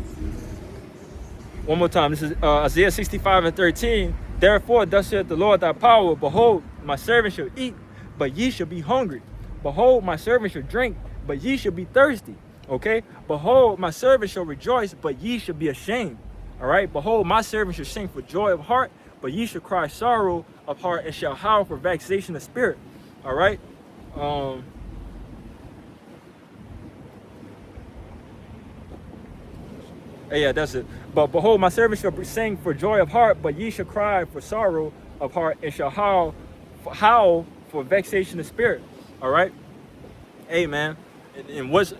One more time. This is Isaiah 65 and 13. Therefore, thus saith the Lord thy power, behold, my servant shall eat, but ye shall be hungry. Behold, my servant shall drink, but ye shall be thirsty. Okay? Behold, my servant shall rejoice, but ye shall be ashamed. All right? Behold, my servant shall sing for joy of heart, but ye shall cry sorrow of heart, and shall howl for vexation of spirit. All right? Yeah, that's it. But behold, my servant shall sing for joy of heart, but ye shall cry for sorrow of heart, and shall howl for vexation of spirit. All right? Hey, man. And with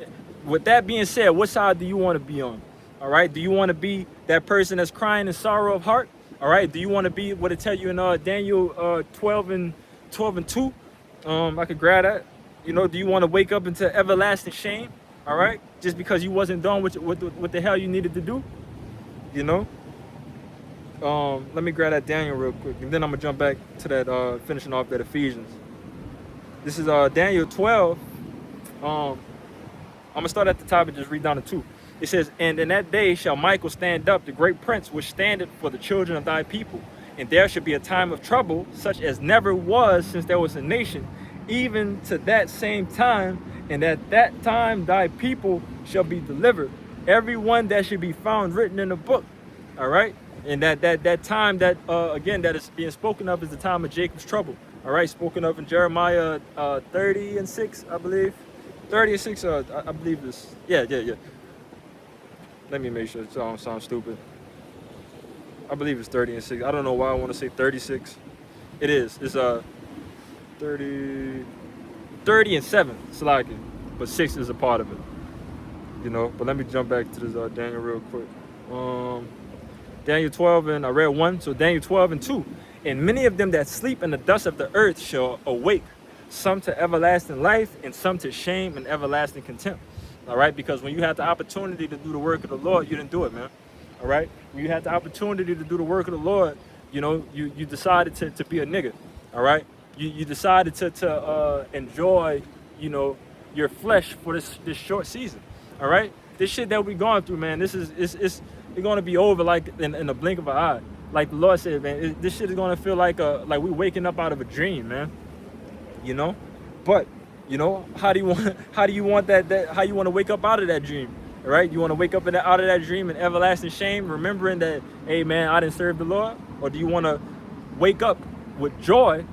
that being said, what side do you want to be on? All right? Do you want to be that person that's crying in sorrow of heart? All right? Do you want to be what it tell you in Daniel 12 and 2? I could grab that. You know, do you want to wake up into everlasting shame? All right, just because you wasn't done with what the hell you needed to do, you know. Let me grab that Daniel real quick, and then I'm gonna jump back to that finishing off that Ephesians. This is Daniel 12. I'm gonna start at the top and just read down to 2. It says, and in that day shall Michael stand up, the great prince, which standeth for the children of thy people, and there shall be a time of trouble, such as never was since there was a nation, even to that same time. And at that time thy people shall be delivered, every one that should be found written in the book. All right, and that time that again that is being spoken of is the time of Jacob's trouble. All right, spoken of in Jeremiah 30 and 6, I believe. 30 and 6, I believe this. Yeah. Let me make sure it don't sound stupid. I believe it's 30 and 6. I don't know why I want to say 36. It is. It's 30 and 7, Slacky, but 6 is a part of it, you know. But let me jump back to this Daniel real quick. Daniel 12 and I read 1, so Daniel 12 and 2. And many of them that sleep in the dust of the earth shall awake, some to everlasting life, and some to shame and everlasting contempt. All right, because when you had the opportunity to do the work of the Lord, you didn't do it, man. All right, when you had the opportunity to do the work of the Lord, you know, you decided to be a nigga. All right. You decided to enjoy, you know, your flesh for this short season. All right, this shit that we going through, man. It's going to be over like in the blink of an eye. Like the Lord said, man, this shit is going to feel like we waking up out of a dream, man. You know, but you know, how do you want to wake up out of that dream? All right, you want to wake up out of that dream in everlasting shame, remembering that, hey, man, I didn't serve the Lord, or do you want to wake up with joy,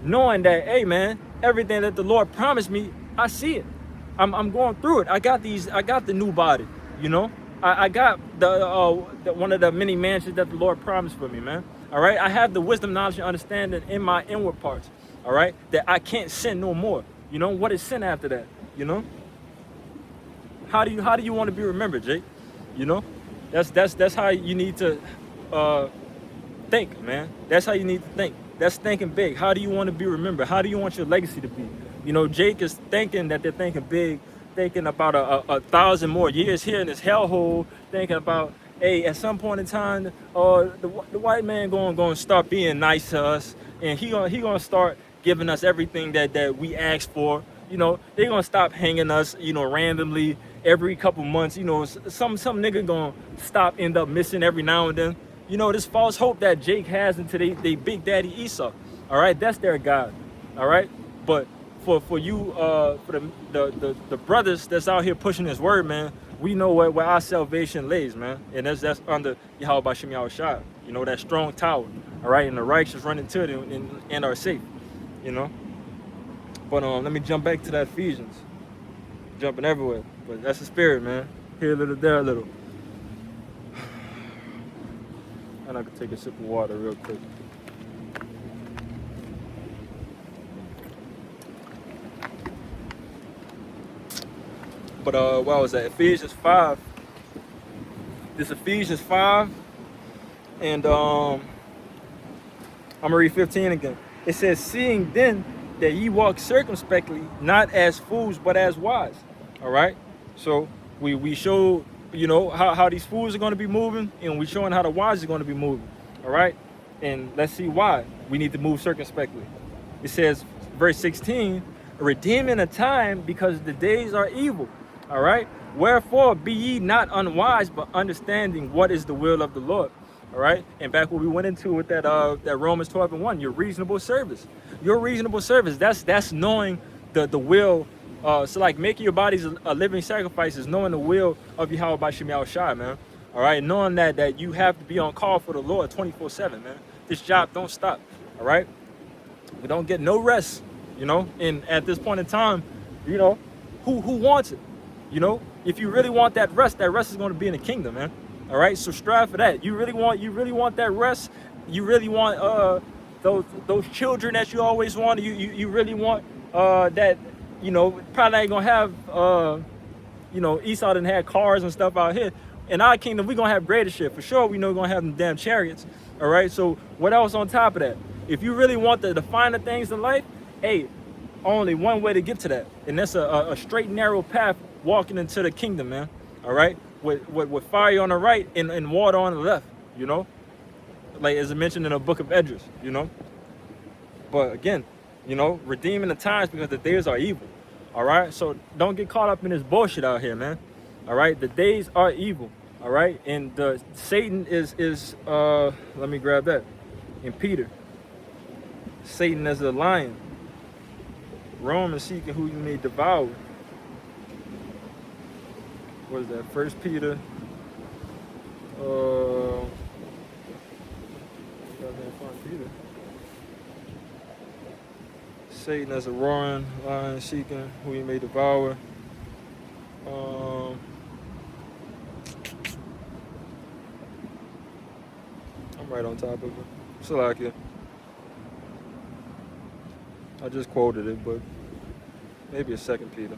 knowing that, hey, man, everything that the Lord promised me, I see it. I'm going through it. I got the new body, you know. I got the one of the many mansions that the Lord promised for me, man. All right, I have the wisdom, knowledge, and understanding in my inward parts. All right, that I can't sin no more. You know, what is sin after that? You know, how do you want to be remembered, Jake? You know, that's how you need to think, man. That's how you need to think. That's thinking big. How do you want to be remembered? How do you want your legacy to be? You know, Jake is thinking that they're thinking big, thinking about a thousand more years here in this hellhole, thinking about, hey, at some point in time, the white man going to start being nice to us, and he gonna start giving us everything that we asked for. You know, they're gonna stop hanging us, you know, randomly every couple months. You know, some nigga gonna end up missing every now and then. You know, this false hope that Jake has into they big daddy Esau. All right, that's their God. All right, but for you, for the brothers that's out here pushing this word, man, we know where our salvation lays, man, and that's under Yahweh Bashim Yahushua. You know, that strong tower. All right, and the righteous run into it and are safe. You know, but let me jump back to that Ephesians. Jumping everywhere, but that's the spirit, man. Here a little, there a little. And I could take a sip of water real quick. But what was that? Ephesians 5. This Ephesians 5, and I'm gonna read 15 again. It says, "Seeing then that ye walk circumspectly, not as fools, but as wise." All right. So we show, you know, how these fools are going to be moving, and we're showing how the wise are going to be moving. All right, and let's see why we need to move circumspectly. It says, verse 16, "Redeeming the time, because the days are evil." All right, "Wherefore be ye not unwise, but understanding what is the will of the Lord." All right, and back what we went into with that Romans 12:1, your reasonable service. Your reasonable service, that's knowing the will. So like making your bodies a living sacrifice is knowing the will of Yahweh Bashim Yahushua, man. All right, knowing that you have to be on call for the Lord 24/7, man. This job don't stop. All right, we don't get no rest, you know. And at this point in time, you know, who wants it? You know, if you really want that rest is going to be in the kingdom, man. All right, so strive for that. You really want that rest. You really want those children that you always wanted. You really want that. You know, probably ain't gonna have you know, Esau didn't have cars and stuff out here. In our kingdom, we gonna have greater shit for sure. We know we're gonna have them damn chariots. All right, so what else on top of that? If you really want the finer things in life, hey, only one way to get to that, and that's a straight narrow path walking into the kingdom, man. All right, with fire on the right and water on the left, you know, like as I mentioned in the book of Esdras, you know. But again, you know, redeeming the times, because the days are evil. All right, so don't get caught up in this bullshit out here, man. All right, the days are evil. All right, and Satan is let me grab that in Peter. Satan as a lion, roaming, seeking who you may devour. What is that? 1 Peter. Peter. Satan as a roaring lion, seeking who he may devour. I'm right on top of it. Salakia. I just quoted it, but maybe it's 2 Peter.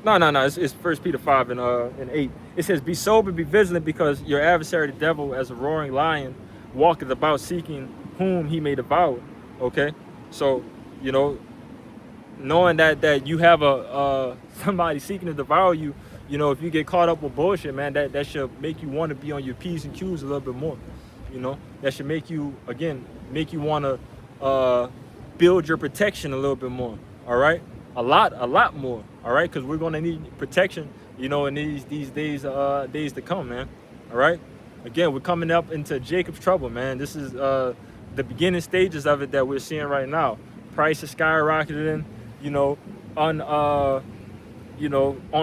No. It's 1 Peter 5 and 8. It says, "Be sober, be vigilant, because your adversary, the devil, as a roaring lion, walketh about seeking whom he may devour." Okay, so you know, knowing that you have somebody seeking to devour you, you know, if you get caught up with bullshit, man, that should make you want to be on your P's and Q's a little bit more. You know, that should make you want to build your protection a little bit more. All right, a lot more. All right, because we're gonna need protection, you know, in these days to come, man. All right, again, we're coming up into Jacob's trouble, man. This is the beginning stages of it that we're seeing right now. Prices skyrocketing, you know, on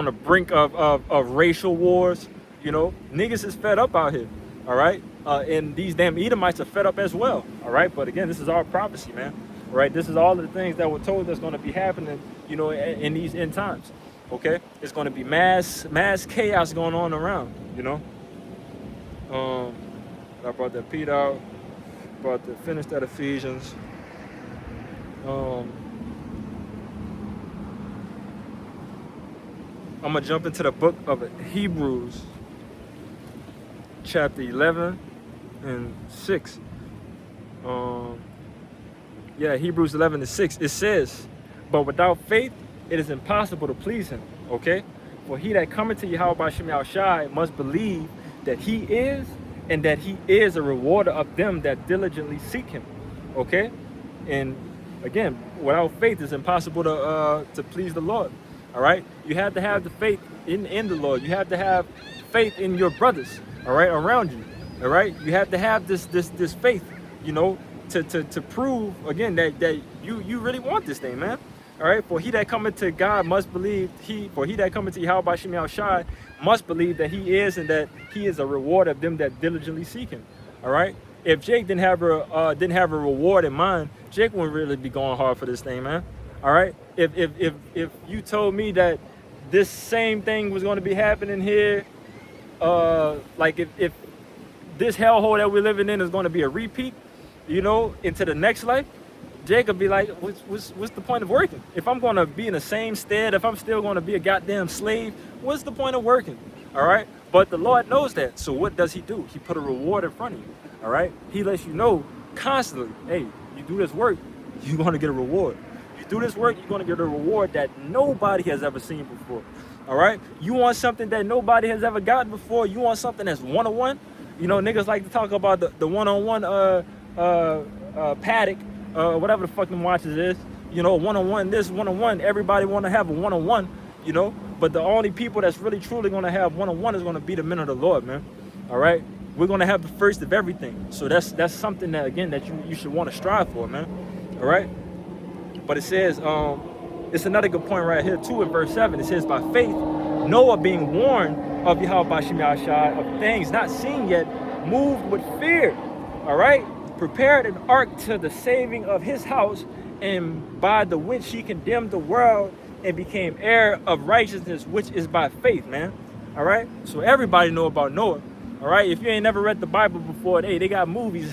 the brink of racial wars. You know, niggas is fed up out here. All right, and these damn Edomites are fed up as well. All right, but again, this is our prophecy, man. All right, this is all of the things that were told that's going to be happening, you know, in these end times. Okay, it's going to be mass chaos going on around. You know, I brought that Pete out. About to finish that Ephesians. I'm gonna jump into the book of Hebrews, chapter 11 and 6. Hebrews 11 and 6. It says, "But without faith, it is impossible to please Him." Okay, for he that cometh to Yahweh by Shem Shai must believe that He is, and that He is a rewarder of them that diligently seek Him. Okay, and again, without faith, it's impossible to please the Lord. All right, you have to have the faith in the Lord. You have to have faith in your brothers. All right, around you. All right, you have to have this faith. You know, to prove again that you really want this thing, man. All right, for he that cometh to God must believe for he that cometh to Yahweh by Shem Shai must believe that He is, and that He is a reward of them that diligently seek Him. All right, if Jake didn't have a reward in mind, Jake wouldn't really be going hard for this thing, man. All right, if you told me that this same thing was going to be happening here, like if this hellhole that we're living in is going to be a repeat, you know, into the next life, Jake would be like, what's the point of working? If I'm going to be in the same stead, if I'm still going to be a goddamn slave, what's the point of working? All right, but the Lord knows that. So what does He do? He put a reward in front of you. All right, He lets you know constantly, hey, you do this work, you're going to get a reward. You do this work, you're going to get a reward that nobody has ever seen before. All right, you want something that nobody has ever gotten before. You want something that's one-on-one. You know, niggas like to talk about the one-on-one paddock, whatever the fuck them watches is. You know, one-on-one this, one-on-one. Everybody want to have a one-on-one, you know. But the only people that's really truly going to have one-on-one is going to be the men of the Lord, man. All right, we're going to have the first of everything. So that's something that, again, that you should want to strive for, man. All right. But it says, it's another good point right here too in verse 7. It says, by faith, Noah being warned of Yahweh by Shem Shai of things not seen yet, moved with fear, all right, prepared an ark to the saving of his house, and by the which he condemned the world and became heir of righteousness, which is by faith, man. All right, so everybody know about Noah. All right, if you ain't never read the Bible before, hey, they got movies.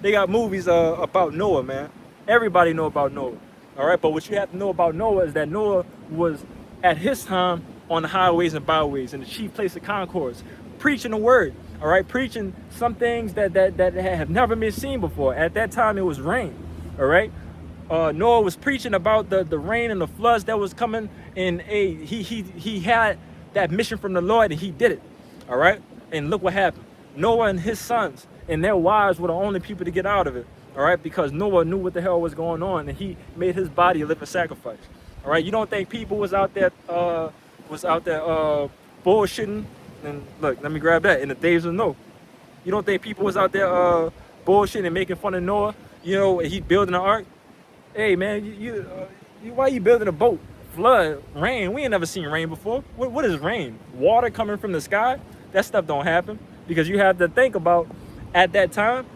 They got movies about Noah, man. Everybody know about Noah. All right, but what you have to know about Noah is that Noah was at his time on the highways and byways in the chief place of concourse, preaching the word. All right, preaching some things that have never been seen before. At that time, it was rain. All right, Noah was preaching about the rain and the floods that was coming, and he had that mission from the Lord, and he did it. All right, and look what happened. Noah and his sons and their wives were the only people to get out of it. All right, because Noah knew what the hell was going on, and he made his body a living sacrifice. All right, you don't think people was out there bullshitting? And look, let me grab that. In the days of Noah, you don't think people was out there bullshitting and making fun of Noah? You know, he building an ark. Hey man, why you building a boat? Flood, rain. We ain't never seen rain before. What is rain? Water coming from the sky? That stuff don't happen, because you have to think about at that time,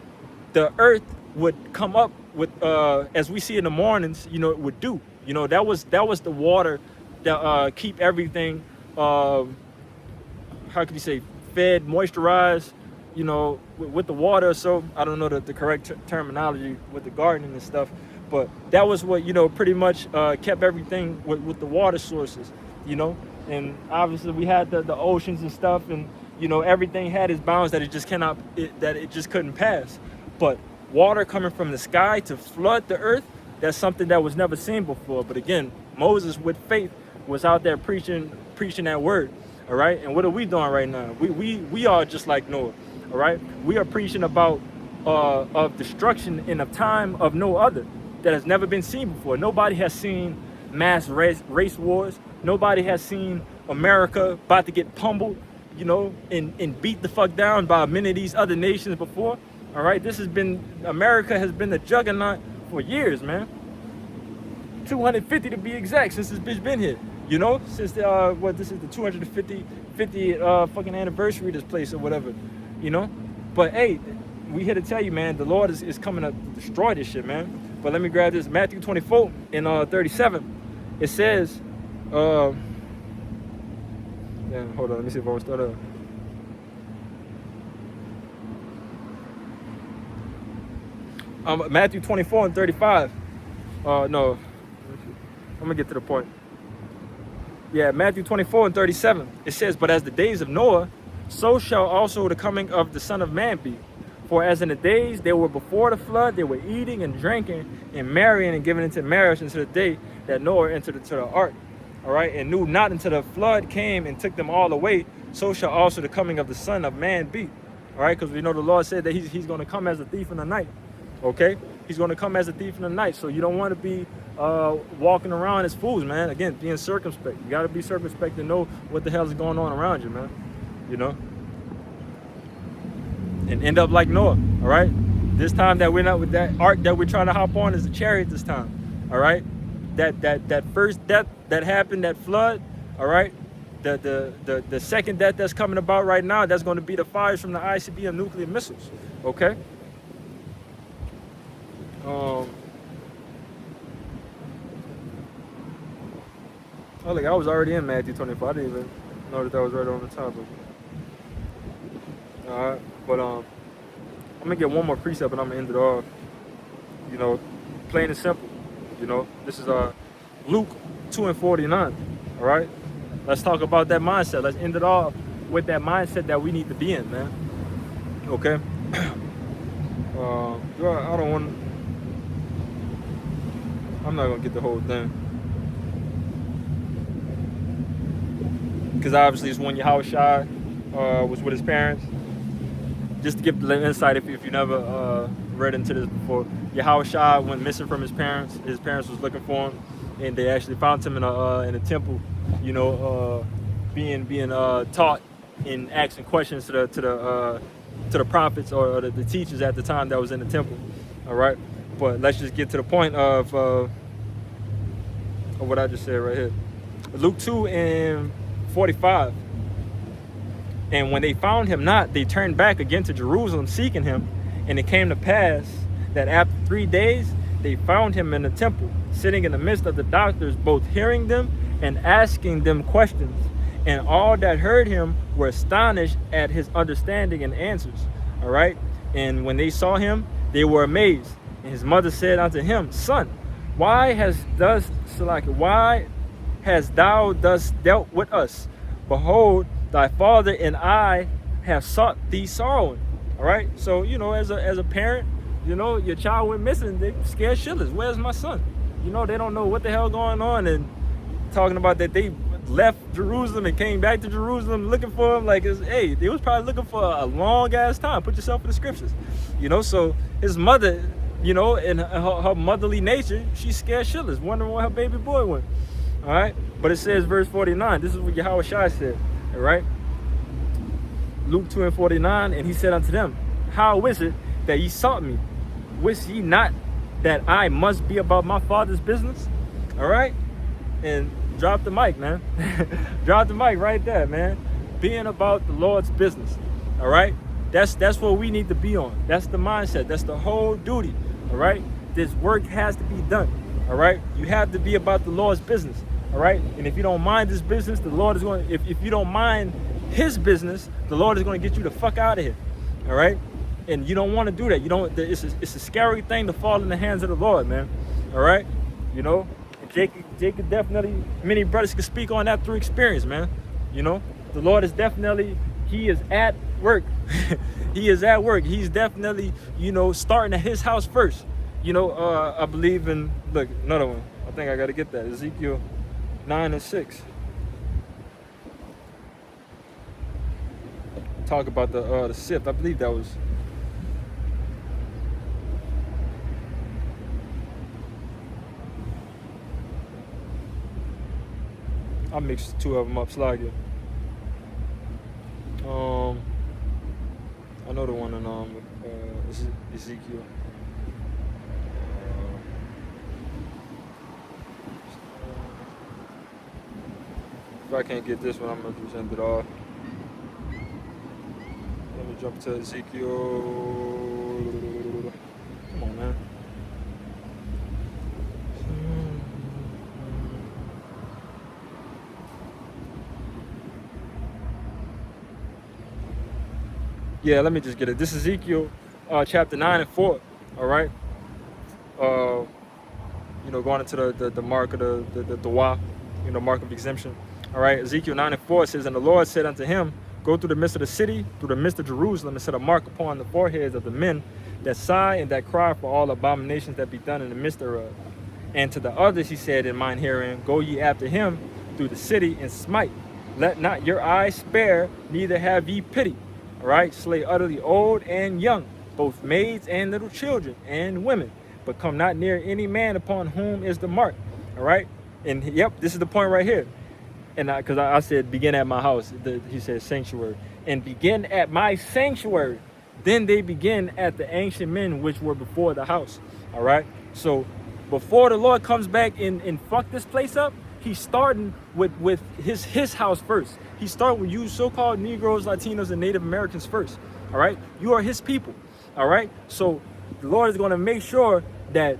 the earth would come up with as we see in the mornings, you know, it would do. You know, that was the water that keep everything how can you say, fed, moisturized, you know, with the water. So I don't know the correct terminology with the gardening and stuff, but that was what, you know, pretty much kept everything with the water sources, you know. And obviously we had the oceans and stuff, and you know, everything had its bounds that it just couldn't pass. But water coming from the sky to flood the earth, that's something that was never seen before. But again, Moses with faith was out there preaching that word. All right, and what are we doing right now? We are just like Noah. All right, we are preaching about of destruction in a time of no other that has never been seen before. Nobody has seen mass race wars. Nobody has seen America about to get pummeled, you know, and beat the fuck down by many of these other nations before. All right, America has been a juggernaut for years, man. 250 to be exact, since this bitch been here. You know, since this is the 250th fucking anniversary of this place or whatever, you know. But hey, we here to tell you, man, the Lord is coming to destroy this shit, man. But let me grab this, Matthew 24 and 37. It says, hold on, let me see if I want to start up. Matthew 24 and 35. No, I'm gonna get to the point. Yeah, Matthew 24 and 37. It says, "But as the days of Noah, so shall also the coming of the Son of Man be. For as in the days they were before the flood, they were eating and drinking and marrying and giving into marriage until the day that Noah entered into the ark. All right, and knew not until the flood came and took them all away. So shall also the coming of the Son of Man be." All right, because we know the Lord said that he's going to come as a thief in the night. Okay, he's going to come as a thief in the night. So you don't want to be walking around as fools, man. Again, being circumspect. You got to be circumspect to know what the hell is going on around you, man. You know, and end up like Noah. All right, this time that we're not with that ark that we're trying to hop on is a chariot this time. All right, that first death that happened, that flood. All right, the second death that's coming about right now, that's going to be the fires from the ICBM nuclear missiles. Okay. Oh, look, I was already in Matthew 24. I didn't even know that was right on the topic. All right, but I'm gonna get one more precept and I'm gonna end it off. You know, plain and simple. You know, this is Luke 2 and 49. All right, let's talk about that mindset. Let's end it off with that mindset that we need to be in, man. Okay. I don't want. I'm not gonna get the whole thing. Because obviously it's when Yahushua was with his parents. Just to give the insight, if you never read into this before, Yahushua went missing from his parents. His parents was looking for him, and they actually found him in a temple. You know, being taught and asking questions to the prophets or the teachers at the time that was in the temple. All right, but let's just get to the point of what I just said right here. Luke 2 and 45. "And when they found him not, they turned back again to Jerusalem seeking him. And it came to pass that after 3 days they found him in the temple, sitting in the midst of the doctors, both hearing them and asking them questions. And all that heard him were astonished at his understanding and answers." All right. "And when they saw him, they were amazed. And his mother said unto him, Son, why hast thou thus dealt with us? Behold, thy father and I have sought thee sorrowing." All right. So, you know, as a parent, you know, your child went missing, they scared shitless. Where's my son? You know, they don't know what the hell going on, and talking about that they left Jerusalem and came back to Jerusalem looking for him. Like, hey, they was probably looking for a long ass time. Put yourself in the scriptures. You know, so his mother, you know, in her motherly nature, she's scared shitless, wondering where her baby boy went. All right, but it says verse 49. This is what Yahushua said. All right, Luke 2 and 49. "And he said unto them, How is it that ye sought me? Wist ye not that I must be about my father's business?" All right, and drop the mic, man. Drop the mic right there, man. Being about the Lord's business. All right, that's what we need to be on. That's the mindset. That's the whole duty. All right, this work has to be done. All right, you have to be about the Lord's business. All right, and if you don't mind this business, the Lord is going to, if you don't mind his business, the Lord is going to get you the fuck out of here. All right, and you don't want to do that. You don't. It's a scary thing to fall in the hands of the Lord, man. All right, you know, and Jacob definitely, many brothers can speak on that through experience, man. You know, the Lord is definitely, he is at work. He is at work. He's definitely, you know, starting at his house first. You know, I believe in, look, another one. I think I got to get that. Ezekiel 9 and 6. Talk about the sift. I believe that was. I mixed two of them up, Slaggy. I know the one in Ezekiel. If I can't get this one, I'm gonna just end it off. Let me jump to Ezekiel. Come on, man. Yeah, let me just get it. This is Ezekiel chapter 9 and 4. All right. going into the mark of the Dawah, mark of exemption. All right, Ezekiel 9:4 says, and the Lord said unto him, go through the midst of the city, through the midst of Jerusalem, and set a mark upon the foreheads of the men that sigh and that cry for all abominations that be done in the midst thereof. And to the others he said in mine hearing, go ye after him through the city and smite. Let not your eyes spare, neither have ye pity. All right, slay utterly old and young, both maids and little children and women, but come not near any man upon whom is the mark. All right, and yep, this is the point right here. And because I said begin at my house, he said sanctuary, and begin at my sanctuary. Then they begin at the ancient men which were before the house. All right, so before the Lord comes back and fuck this place up, he's starting with his house first. He's starting with you so-called Negroes, Latinos, and Native Americans first. All right, you are his people. All right, so the Lord is going to make sure that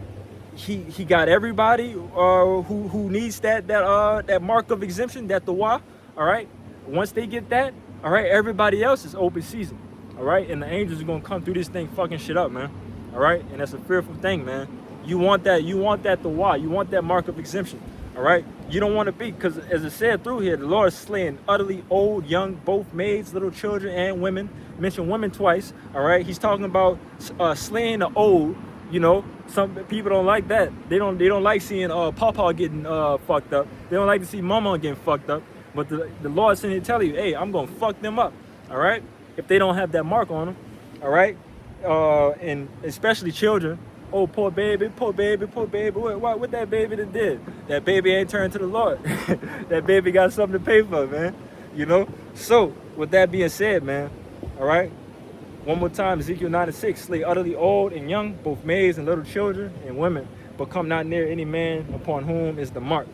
he got everybody who needs that mark of exemption, that Dawah. All right, once they get that, all right, everybody else is open season. All right, and the angels are going to come through this thing fucking shit up, man. All right, and that's a fearful thing, man. You want that Dawah, you want that mark of exemption. All right, you don't want to be, because as it said through here, the Lord is slaying utterly old, young, both maids, little children, and women. Mentioned women twice. All right, he's talking about slaying the old. Some people don't like that. They don't like seeing Pawpaw getting fucked up. They don't like to see Mama getting fucked up. But the Lord's sitting here telling you, hey, I'm gonna fuck them up. All right, if they don't have that mark on them. All right, and especially children. Oh, poor baby, poor baby, poor baby. What that baby that did? That baby ain't turned to the Lord. That baby got something to pay for, man. So with that being said, man, all right, one more time, Ezekiel 9:6, slay utterly old and young, both maids and little children and women, but come not near any man upon whom is the mark.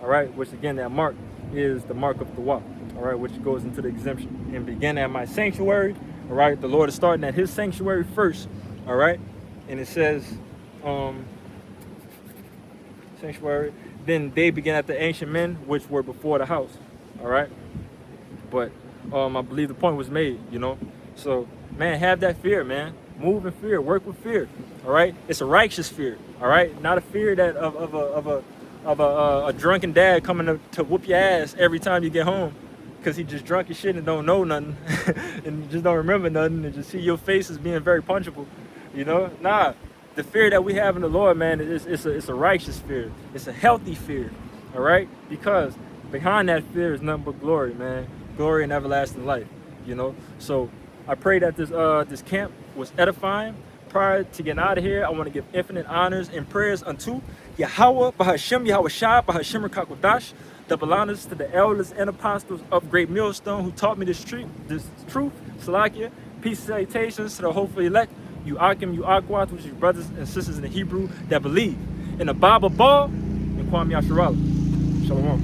All right, which again, that mark is the mark of Dawah. All right, which goes into the exemption. And begin at my sanctuary. All right, the Lord is starting at his sanctuary first. All right, and it says, sanctuary. Then they begin at the ancient men which were before the house. All right, but I believe the point was made. So man, have that fear, man. Move in fear, work with fear. All right, it's a righteous fear. All right, not a fear that of a drunken dad coming to whoop your ass every time you get home, because he just drunk as shit and don't know nothing and you just don't remember nothing and just see your face as being very punchable. Nah. The fear that we have in the Lord, man, it's a righteous fear. It's a healthy fear, all right? Because behind that fear is nothing but glory, man. Glory and everlasting life, So I pray that this camp was edifying. Prior to getting out of here, I want to give infinite honors and prayers unto Yahweh, Bahashim, Yahweh Shai, Bahashim Rakakodash, double honors to the elders and apostles of Great Millstone who taught me this truth, Salakia. Peace and salutations to the hopeful elect, you Akim, you Akwat, which is brothers and sisters in the Hebrew that believe in the Bible, and Kwam Yasharala. Shalom.